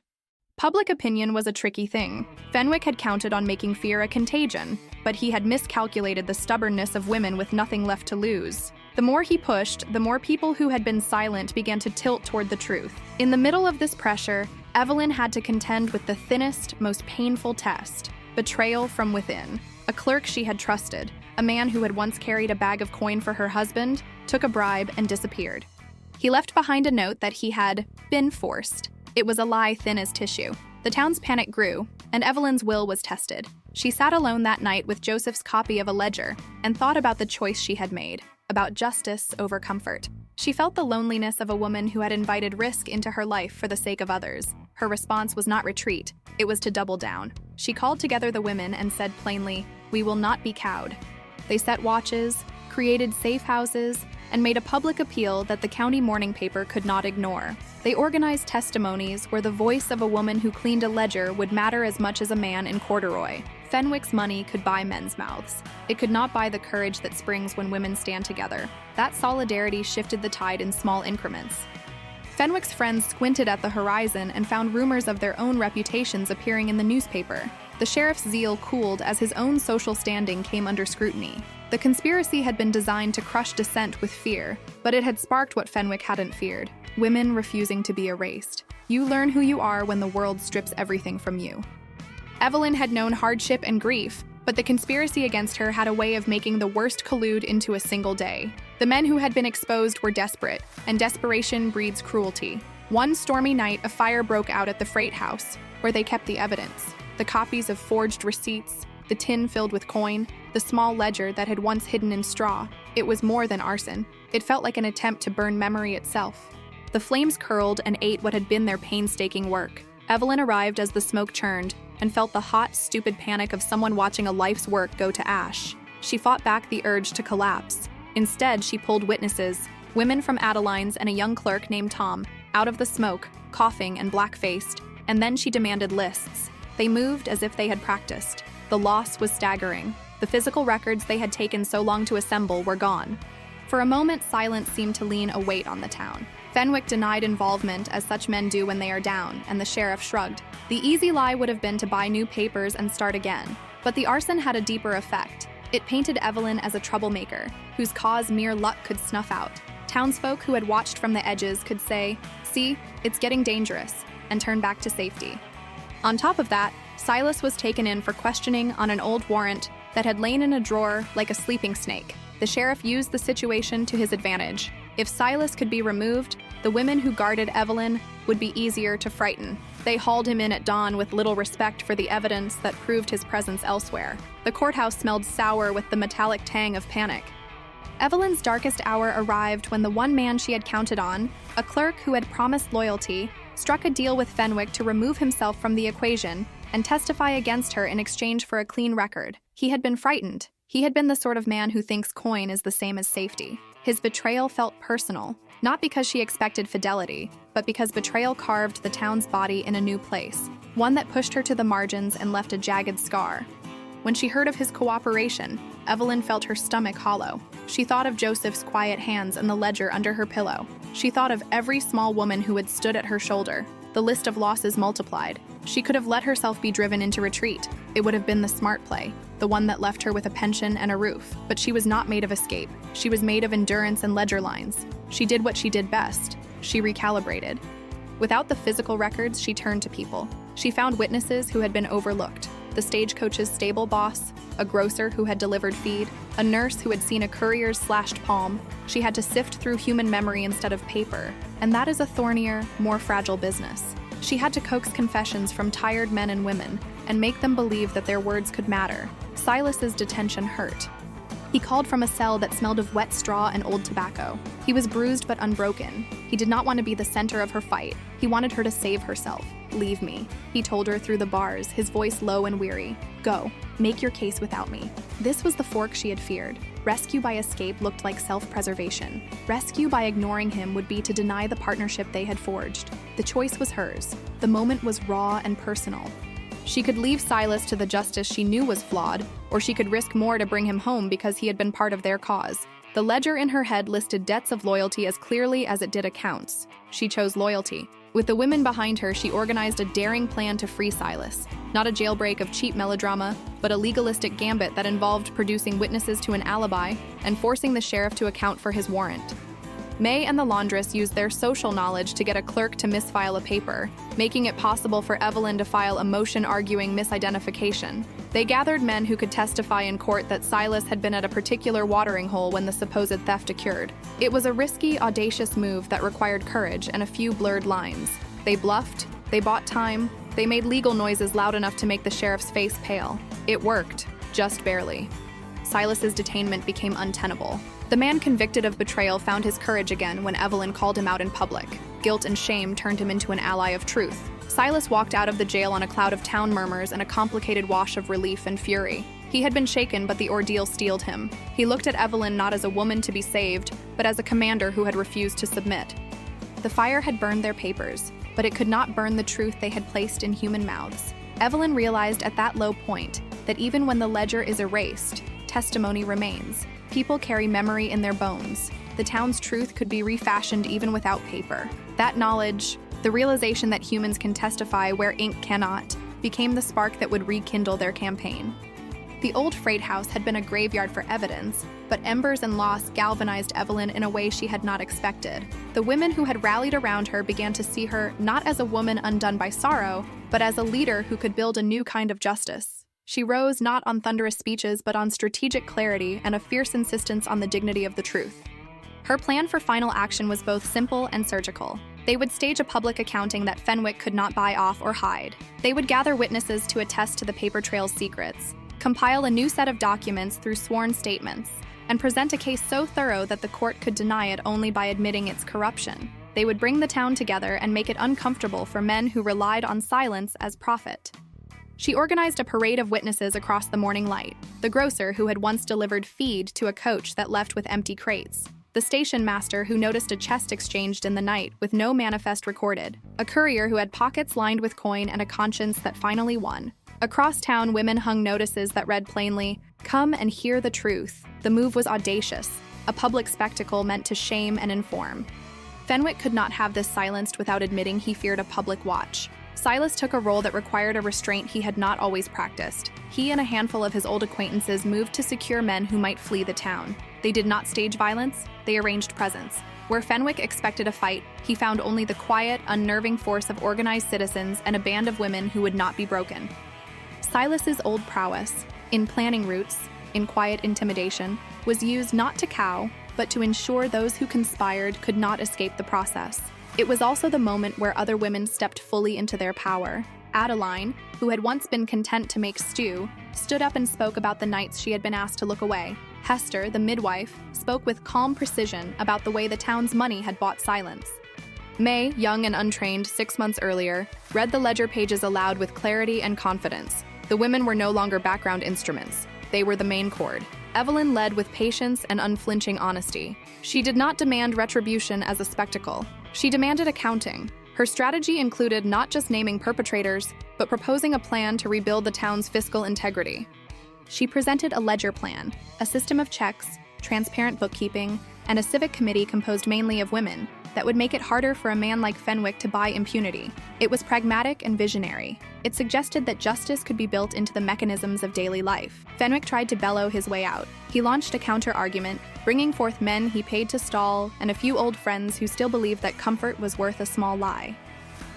Public opinion was a tricky thing. Fenwick had counted on making fear a contagion, but he had miscalculated the stubbornness of women with nothing left to lose. The more he pushed, the more people who had been silent began to tilt toward the truth. In the middle of this pressure, Evelyn had to contend with the thinnest, most painful test: betrayal from within. A clerk she had trusted, a man who had once carried a bag of coin for her husband, took a bribe and disappeared. He left behind a note that he had been forced. It was a lie thin as tissue. The town's panic grew, and Evelyn's will was tested. She sat alone that night with Joseph's copy of a ledger and thought about the choice she had made, about justice over comfort. She felt the loneliness of a woman who had invited risk into her life for the sake of others. Her response was not retreat, it was to double down. She called together the women and said plainly, "We will not be cowed." They set watches, created safe houses, and made a public appeal that the county morning paper could not ignore. They organized testimonies where the voice of a woman who cleaned a ledger would matter as much as a man in corduroy. Fenwick's money could buy men's mouths. It could not buy the courage that springs when women stand together. That solidarity shifted the tide in small increments. Fenwick's friends squinted at the horizon and found rumors of their own reputations appearing in the newspaper. The sheriff's zeal cooled as his own social standing came under scrutiny. The conspiracy had been designed to crush dissent with fear, but it had sparked what Fenwick hadn't feared: women refusing to be erased. You learn who you are when the world strips everything from you. Evelyn had known hardship and grief, but the conspiracy against her had a way of making the worst collude into a single day. The men who had been exposed were desperate, and desperation breeds cruelty. One stormy night, a fire broke out at the freight house, where they kept the evidence: the copies of forged receipts, the tin filled with coin, the small ledger that had once hidden in straw. It was more than arson. It felt like an attempt to burn memory itself. The flames curled and ate what had been their painstaking work. Evelyn arrived as the smoke churned and felt the hot, stupid panic of someone watching a life's work go to ash. She fought back the urge to collapse. Instead, she pulled witnesses, women from Adeline's and a young clerk named Tom, out of the smoke, coughing and black-faced, and then she demanded lists. They moved as if they had practiced. The loss was staggering. The physical records they had taken so long to assemble were gone. For a moment, silence seemed to lean a weight on the town. Fenwick denied involvement, as such men do when they are down, and the sheriff shrugged. The easy lie would have been to buy new papers and start again. But the arson had a deeper effect. It painted Evelyn as a troublemaker, whose cause mere luck could snuff out. Townsfolk who had watched from the edges could say, "See, it's getting dangerous," and turn back to safety. On top of that, Silas was taken in for questioning on an old warrant that had lain in a drawer like a sleeping snake. The sheriff used the situation to his advantage. If Silas could be removed, the women who guarded Evelyn would be easier to frighten. They hauled him in at dawn with little respect for the evidence that proved his presence elsewhere. The courthouse smelled sour with the metallic tang of panic. Evelyn's darkest hour arrived when the one man she had counted on, a clerk who had promised loyalty, struck a deal with Fenwick to remove himself from the equation and testify against her in exchange for a clean record. He had been frightened. He had been the sort of man who thinks coin is the same as safety. His betrayal felt personal, not because she expected fidelity, but because betrayal carved the town's body in a new place, one that pushed her to the margins and left a jagged scar. When she heard of his cooperation, Evelyn felt her stomach hollow. She thought of Joseph's quiet hands and the ledger under her pillow. She thought of every small woman who had stood at her shoulder. The list of losses multiplied. She could have let herself be driven into retreat. It would have been the smart play, the one that left her with a pension and a roof. But she was not made of escape. She was made of endurance and ledger lines. She did what she did best. She recalibrated. Without the physical records, she turned to people. She found witnesses who had been overlooked. The stagecoach's stable boss, a grocer who had delivered feed, a nurse who had seen a courier's slashed palm. She had to sift through human memory instead of paper, and that is a thornier, more fragile business. She had to coax confessions from tired men and women and make them believe that their words could matter. Silas's detention hurt. He called from a cell that smelled of wet straw and old tobacco. He was bruised but unbroken. He did not want to be the center of her fight. He wanted her to save herself. "Leave me," he told her through the bars, his voice low and weary. "Go. Make your case without me." This was the fork she had feared. Rescue by escape looked like self-preservation. Rescue by ignoring him would be to deny the partnership they had forged. The choice was hers. The moment was raw and personal. She could leave Silas to the justice she knew was flawed, or she could risk more to bring him home because he had been part of their cause. The ledger in her head listed debts of loyalty as clearly as it did accounts. She chose loyalty. With the women behind her, she organized a daring plan to free Silas. Not a jailbreak of cheap melodrama, but a legalistic gambit that involved producing witnesses to an alibi and forcing the sheriff to account for his warrant. May and the laundress used their social knowledge to get a clerk to misfile a paper, making it possible for Evelyn to file a motion arguing misidentification. They gathered men who could testify in court that Silas had been at a particular watering hole when the supposed theft occurred. It was a risky, audacious move that required courage and a few blurred lines. They bluffed, they bought time, They made legal noises loud enough to make the sheriff's face pale. It worked, just barely. Silas's detainment became untenable. The man convicted of betrayal found his courage again when Evelyn called him out in public. Guilt and shame turned him into an ally of truth. Silas walked out of the jail on a cloud of town murmurs and a complicated wash of relief and fury. He had been shaken, but the ordeal steeled him. He looked at Evelyn not as a woman to be saved, but as a commander who had refused to submit. The fire had burned their papers, but it could not burn the truth they had placed in human mouths. Evelyn realized at that low point that even when the ledger is erased, testimony remains. People carry memory in their bones. The town's truth could be refashioned even without paper. That knowledge, the realization that humans can testify where ink cannot, became the spark that would rekindle their campaign. The old freight house had been a graveyard for evidence, but embers and loss galvanized Evelyn in a way she had not expected. The women who had rallied around her began to see her not as a woman undone by sorrow, but as a leader who could build a new kind of justice. She rose not on thunderous speeches, but on strategic clarity and a fierce insistence on the dignity of the truth. Her plan for final action was both simple and surgical. They would stage a public accounting that Fenwick could not buy off or hide. They would gather witnesses to attest to the paper trail's secrets, compile a new set of documents through sworn statements, and present a case so thorough that the court could deny it only by admitting its corruption. They would bring the town together and make it uncomfortable for men who relied on silence as profit. She organized a parade of witnesses across the morning light: the grocer who had once delivered feed to a coach that left with empty crates, the station master who noticed a chest exchanged in the night with no manifest recorded, a courier who had pockets lined with coin and a conscience that finally won. Across town, women hung notices that read plainly, "Come and hear the truth." The move was audacious, a public spectacle meant to shame and inform. Fenwick could not have this silenced without admitting he feared a public watch. Silas took a role that required a restraint he had not always practiced. He and a handful of his old acquaintances moved to secure men who might flee the town. They did not stage violence, they arranged presence. Where Fenwick expected a fight, he found only the quiet, unnerving force of organized citizens and a band of women who would not be broken. Silas's old prowess, in planning routes, in quiet intimidation, was used not to cow, but to ensure those who conspired could not escape the process. It was also the moment where other women stepped fully into their power. Adeline, who had once been content to make stew, stood up and spoke about the nights she had been asked to look away. Hester, the midwife, spoke with calm precision about the way the town's money had bought silence. May, young and untrained 6 months earlier, read the ledger pages aloud with clarity and confidence. The women were no longer background instruments. They were the main chord. Evelyn led with patience and unflinching honesty. She did not demand retribution as a spectacle. She demanded accounting. Her strategy included not just naming perpetrators, but proposing a plan to rebuild the town's fiscal integrity. She presented a ledger plan, a system of checks, transparent bookkeeping, and a civic committee composed mainly of women that would make it harder for a man like Fenwick to buy impunity. It was pragmatic and visionary. It suggested that justice could be built into the mechanisms of daily life. Fenwick tried to bellow his way out. He launched a counter-argument, bringing forth men he paid to stall and a few old friends who still believed that comfort was worth a small lie.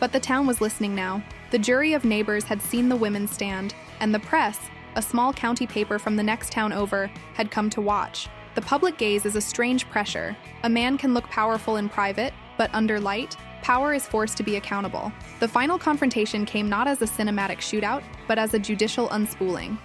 But the town was listening now. The jury of neighbors had seen the women stand, and the press, a small county paper from the next town over, had come to watch. The public gaze is a strange pressure. A man can look powerful in private, but under light, power is forced to be accountable. The final confrontation came not as a cinematic shootout, but as a judicial unspooling.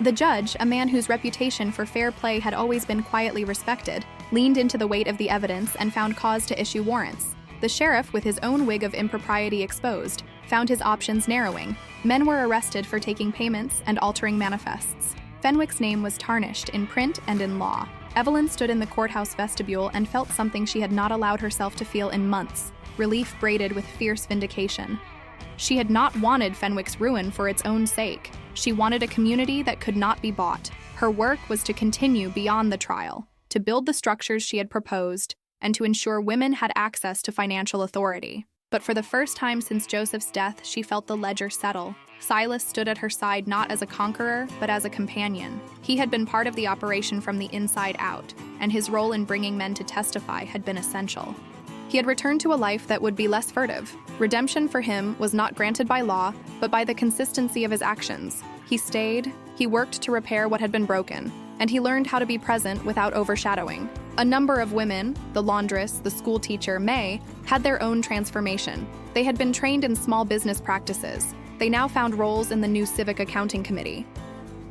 The judge, a man whose reputation for fair play had always been quietly respected, leaned into the weight of the evidence and found cause to issue warrants. The sheriff, with his own wig of impropriety exposed, found his options narrowing. Men were arrested for taking payments and altering manifests. Fenwick's name was tarnished in print and in law. Evelyn stood in the courthouse vestibule and felt something she had not allowed herself to feel in months, relief braided with fierce vindication. She had not wanted Fenwick's ruin for its own sake. She wanted a community that could not be bought. Her work was to continue beyond the trial, to build the structures she had proposed, and to ensure women had access to financial authority. But for the first time since Joseph's death, she felt the ledger settle. Silas stood at her side not as a conqueror, but as a companion. He had been part of the operation from the inside out, and his role in bringing men to testify had been essential. He had returned to a life that would be less furtive. Redemption for him was not granted by law, but by the consistency of his actions. He stayed, he worked to repair what had been broken, and he learned how to be present without overshadowing. A number of women, the laundress, the school teacher, May, had their own transformation. They had been trained in small business practices. They now found roles in the new civic accounting committee.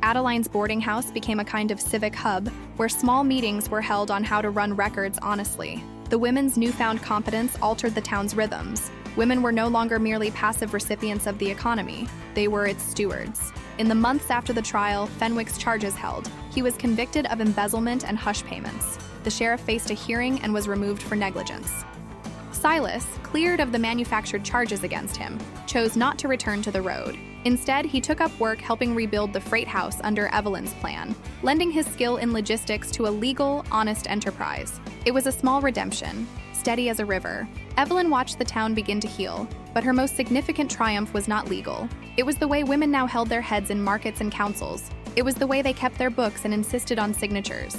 Adeline's boarding house became a kind of civic hub where small meetings were held on how to run records honestly. The women's newfound competence altered the town's rhythms. Women were no longer merely passive recipients of the economy. They were its stewards. In the months after the trial, Fenwick's charges held. He was convicted of embezzlement and hush payments. The sheriff faced a hearing and was removed for negligence. Silas, cleared of the manufactured charges against him, chose not to return to the road. Instead, he took up work helping rebuild the freight house under Evelyn's plan, lending his skill in logistics to a legal, honest enterprise. It was a small redemption, steady as a river. Evelyn watched the town begin to heal, but her most significant triumph was not legal. It was the way women now held their heads in markets and councils. It was the way they kept their books and insisted on signatures.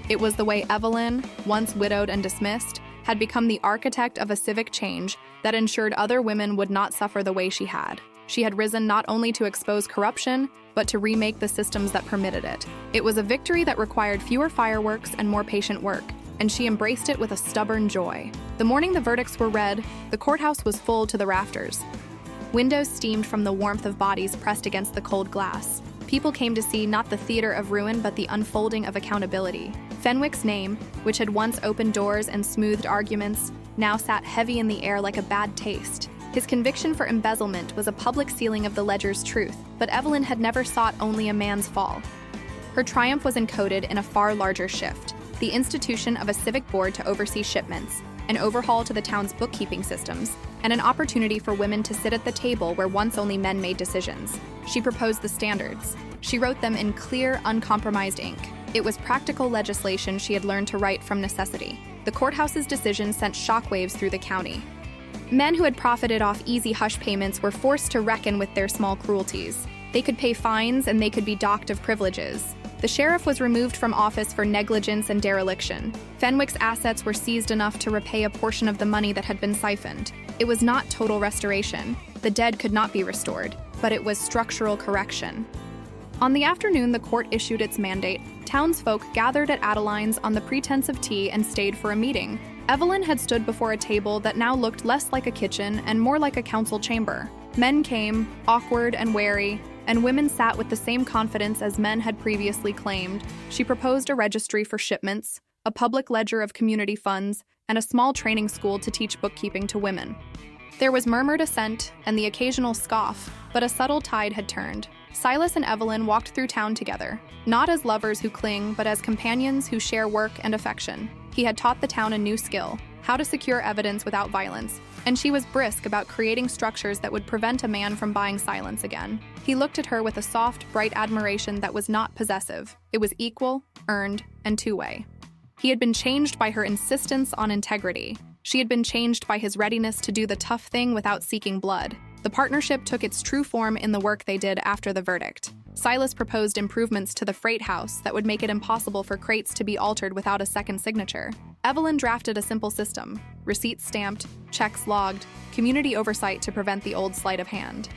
It was the way Evelyn, once widowed and dismissed, had become the architect of a civic change that ensured other women would not suffer the way she had. She had risen not only to expose corruption, but to remake the systems that permitted it. It was a victory that required fewer fireworks and more patient work, and she embraced it with a stubborn joy. The morning the verdicts were read, the courthouse was full to the rafters. Windows steamed from the warmth of bodies pressed against the cold glass. People came to see not the theater of ruin, but the unfolding of accountability. Fenwick's name, which had once opened doors and smoothed arguments, now sat heavy in the air like a bad taste. His conviction for embezzlement was a public sealing of the ledger's truth, but Evelyn had never sought only a man's fall. Her triumph was encoded in a far larger shift: the institution of a civic board to oversee shipments, an overhaul to the town's bookkeeping systems, and an opportunity for women to sit at the table where once only men made decisions. She proposed the standards. She wrote them in clear, uncompromised ink. It was practical legislation she had learned to write from necessity. The courthouse's decision sent shockwaves through the county. Men who had profited off easy hush payments were forced to reckon with their small cruelties. They could pay fines and they could be docked of privileges. The sheriff was removed from office for negligence and dereliction. Fenwick's assets were seized enough to repay a portion of the money that had been siphoned. It was not total restoration. The dead could not be restored, but it was structural correction. On the afternoon the court issued its mandate, townsfolk gathered at Adeline's on the pretense of tea and stayed for a meeting. Evelyn had stood before a table that now looked less like a kitchen and more like a council chamber. Men came, awkward and wary, and women sat with the same confidence as men had previously claimed. She proposed a registry for shipments, a public ledger of community funds, and a small training school to teach bookkeeping to women. There was murmured assent and the occasional scoff, but a subtle tide had turned. Silas and Evelyn walked through town together, not as lovers who cling, but as companions who share work and affection. He had taught the town a new skill, how to secure evidence without violence, and she was brisk about creating structures that would prevent a man from buying silence again. He looked at her with a soft, bright admiration that was not possessive. It was equal, earned, and two-way. He had been changed by her insistence on integrity. She had been changed by his readiness to do the tough thing without seeking blood. The partnership took its true form in the work they did after the verdict. Silas proposed improvements to the freight house that would make it impossible for crates to be altered without a second signature. Evelyn drafted a simple system: receipts stamped, checks logged, community oversight to prevent the old sleight of hand.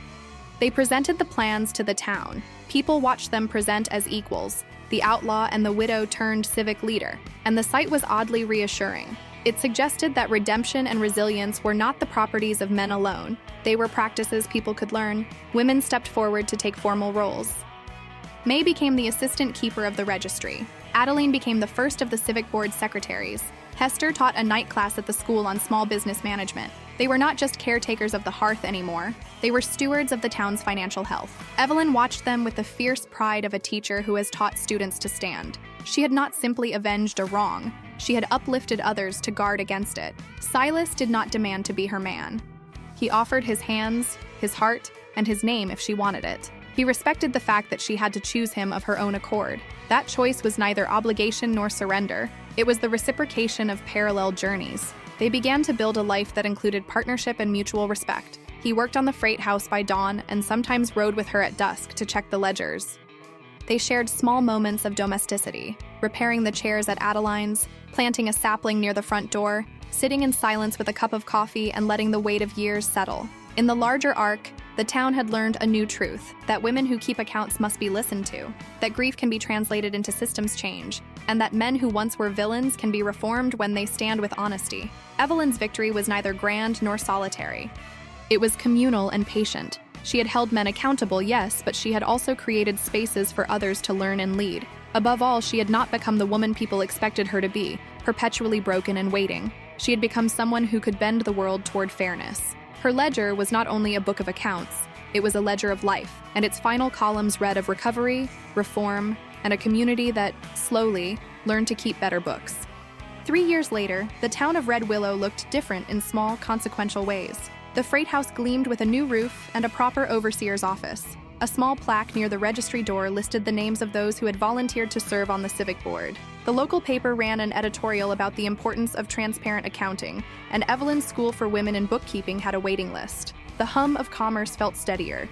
They presented the plans to the town. People watched them present as equals, the outlaw and the widow turned civic leader, and the sight was oddly reassuring. It suggested that redemption and resilience were not the properties of men alone. They were practices people could learn. Women stepped forward to take formal roles. May became the assistant keeper of the registry. Adeline became the first of the civic board secretaries. Hester taught a night class at the school on small business management. They were not just caretakers of the hearth anymore. They were stewards of the town's financial health. Evelyn watched them with the fierce pride of a teacher who has taught students to stand. She had not simply avenged a wrong. She had uplifted others to guard against it. Silas did not demand to be her man. He offered his hands, his heart, and his name if she wanted it. He respected the fact that she had to choose him of her own accord. That choice was neither obligation nor surrender. It was the reciprocation of parallel journeys. They began to build a life that included partnership and mutual respect. He worked on the freight house by dawn and sometimes rode with her at dusk to check the ledgers. They shared small moments of domesticity, repairing the chairs at Adeline's, planting a sapling near the front door, sitting in silence with a cup of coffee and letting the weight of years settle. In the larger arc, the town had learned a new truth, that women who keep accounts must be listened to, that grief can be translated into systems change, and that men who once were villains can be reformed when they stand with honesty. Evelyn's victory was neither grand nor solitary. It was communal and patient. She had held men accountable, yes, but she had also created spaces for others to learn and lead. Above all, she had not become the woman people expected her to be, perpetually broken and waiting. She had become someone who could bend the world toward fairness. Her ledger was not only a book of accounts, it was a ledger of life, and its final columns read of recovery, reform, and a community that, slowly, learned to keep better books. 3 years later, the town of Red Willow looked different in small, consequential ways. The freight house gleamed with a new roof and a proper overseer's office. A small plaque near the registry door listed the names of those who had volunteered to serve on the civic board. The local paper ran an editorial about the importance of transparent accounting, and Evelyn's School for Women in Bookkeeping had a waiting list. The hum of commerce felt steadier.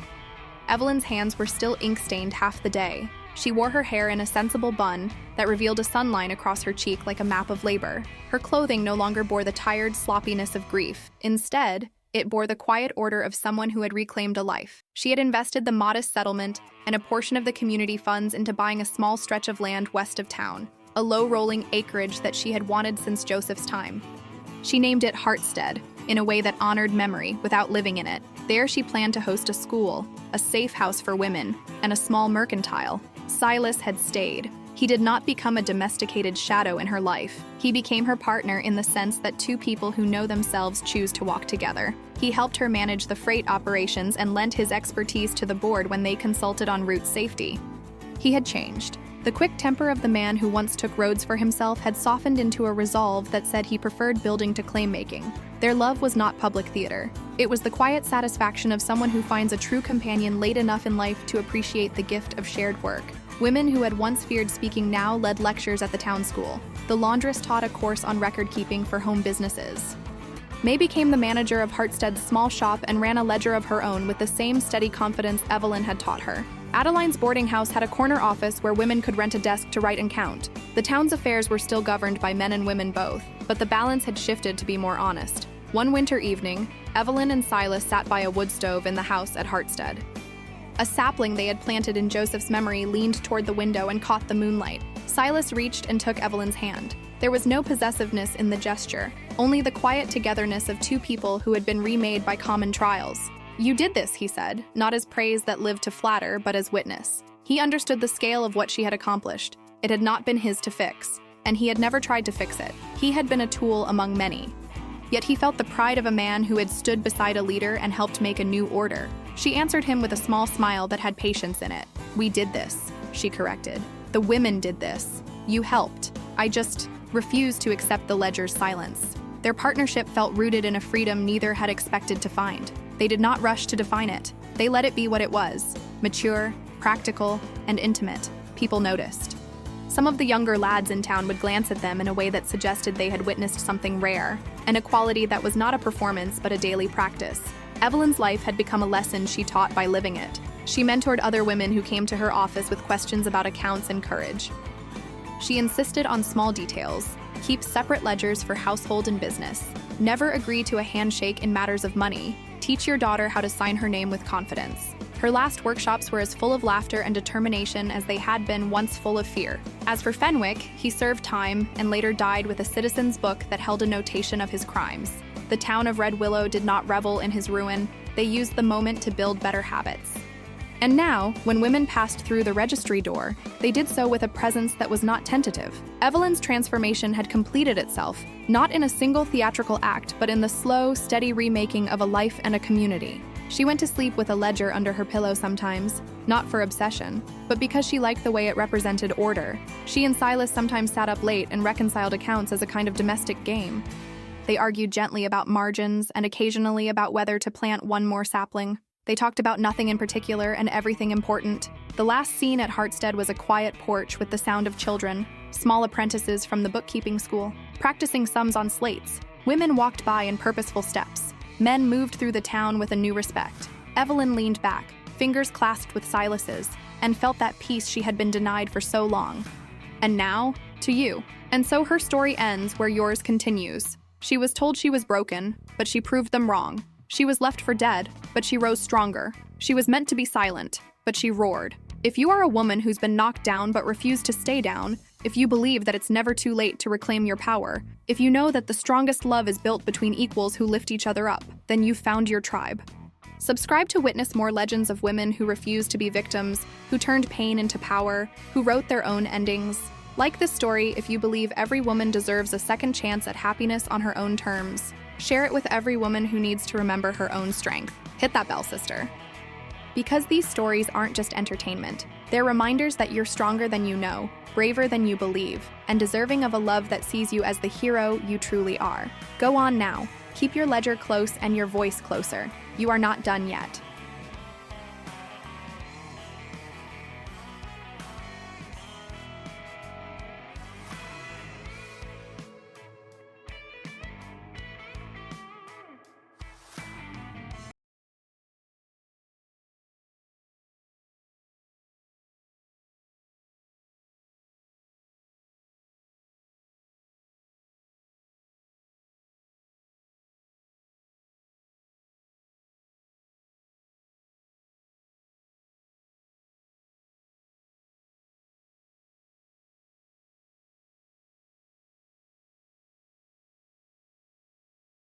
Evelyn's hands were still ink-stained half the day. She wore her hair in a sensible bun that revealed a sunline across her cheek like a map of labor. Her clothing no longer bore the tired sloppiness of grief. Instead, it bore the quiet order of someone who had reclaimed a life. She had invested the modest settlement and a portion of the community funds into buying a small stretch of land west of town, a low-rolling acreage that she had wanted since Joseph's time. She named it Hartstead, in a way that honored memory without living in it. There she planned to host a school, a safe house for women, and a small mercantile. Silas had stayed. He did not become a domesticated shadow in her life. He became her partner in the sense that two people who know themselves choose to walk together. He helped her manage the freight operations and lent his expertise to the board when they consulted on route safety. He had changed. The quick temper of the man who once took roads for himself had softened into a resolve that said he preferred building to claim-making. Their love was not public theater. It was the quiet satisfaction of someone who finds a true companion late enough in life to appreciate the gift of shared work. Women who had once feared speaking now led lectures at the town school. The laundress taught a course on record-keeping for home businesses. May became the manager of Hartstead's small shop and ran a ledger of her own with the same steady confidence Evelyn had taught her. Adeline's boarding house had a corner office where women could rent a desk to write and count. The town's affairs were still governed by men and women both, but the balance had shifted to be more honest. One winter evening, Evelyn and Silas sat by a wood stove in the house at Hartstead. A sapling they had planted in Joseph's memory leaned toward the window and caught the moonlight. Silas reached and took Evelyn's hand. There was no possessiveness in the gesture, only the quiet togetherness of two people who had been remade by common trials. "You did this," he said, not as praise that lived to flatter, but as witness. He understood the scale of what she had accomplished. It had not been his to fix, and he had never tried to fix it. He had been a tool among many. Yet he felt the pride of a man who had stood beside a leader and helped make a new order. She answered him with a small smile that had patience in it. "We did this," she corrected. "The women did this. You helped. I just refused to accept the ledger's silence." Their partnership felt rooted in a freedom neither had expected to find. They did not rush to define it. They let it be what it was: mature, practical, and intimate. People noticed. Some of the younger lads in town would glance at them in a way that suggested they had witnessed something rare, an equality that was not a performance but a daily practice. Evelyn's life had become a lesson she taught by living it. She mentored other women who came to her office with questions about accounts and courage. She insisted on small details: keep separate ledgers for household and business. Never agree to a handshake in matters of money. Teach your daughter how to sign her name with confidence. Her last workshops were as full of laughter and determination as they had been once full of fear. As for Fenwick, he served time and later died with a citizen's book that held a notation of his crimes. The town of Red Willow did not revel in his ruin. They used the moment to build better habits. And now, when women passed through the registry door, they did so with a presence that was not tentative. Evelyn's transformation had completed itself, not in a single theatrical act, but in the slow, steady remaking of a life and a community. She went to sleep with a ledger under her pillow sometimes, not for obsession, but because she liked the way it represented order. She and Silas sometimes sat up late and reconciled accounts as a kind of domestic game. They argued gently about margins and occasionally about whether to plant one more sapling. They talked about nothing in particular and everything important. The last scene at Hartstead was a quiet porch with the sound of children, small apprentices from the bookkeeping school, practicing sums on slates. Women walked by in purposeful steps. Men moved through the town with a new respect. Evelyn leaned back, fingers clasped with Silas's, and felt that peace she had been denied for so long. And now, to you. And so her story ends where yours continues. She was told she was broken, but she proved them wrong. She was left for dead, but she rose stronger. She was meant to be silent, but she roared. If you are a woman who's been knocked down but refused to stay down, If you believe that it's never too late to reclaim your power, if you know that the strongest love is built between equals who lift each other up, then you've found your tribe. Subscribe to witness more legends of women who refused to be victims, who turned pain into power, who wrote their own endings. Like this story if you believe every woman deserves a second chance at happiness on her own terms. Share it with every woman who needs to remember her own strength. Hit that bell, sister. Because these stories aren't just entertainment, they're reminders that you're stronger than you know, braver than you believe, and deserving of a love that sees you as the hero you truly are. Go on now. Keep your ledger close and your voice closer. You are not done yet.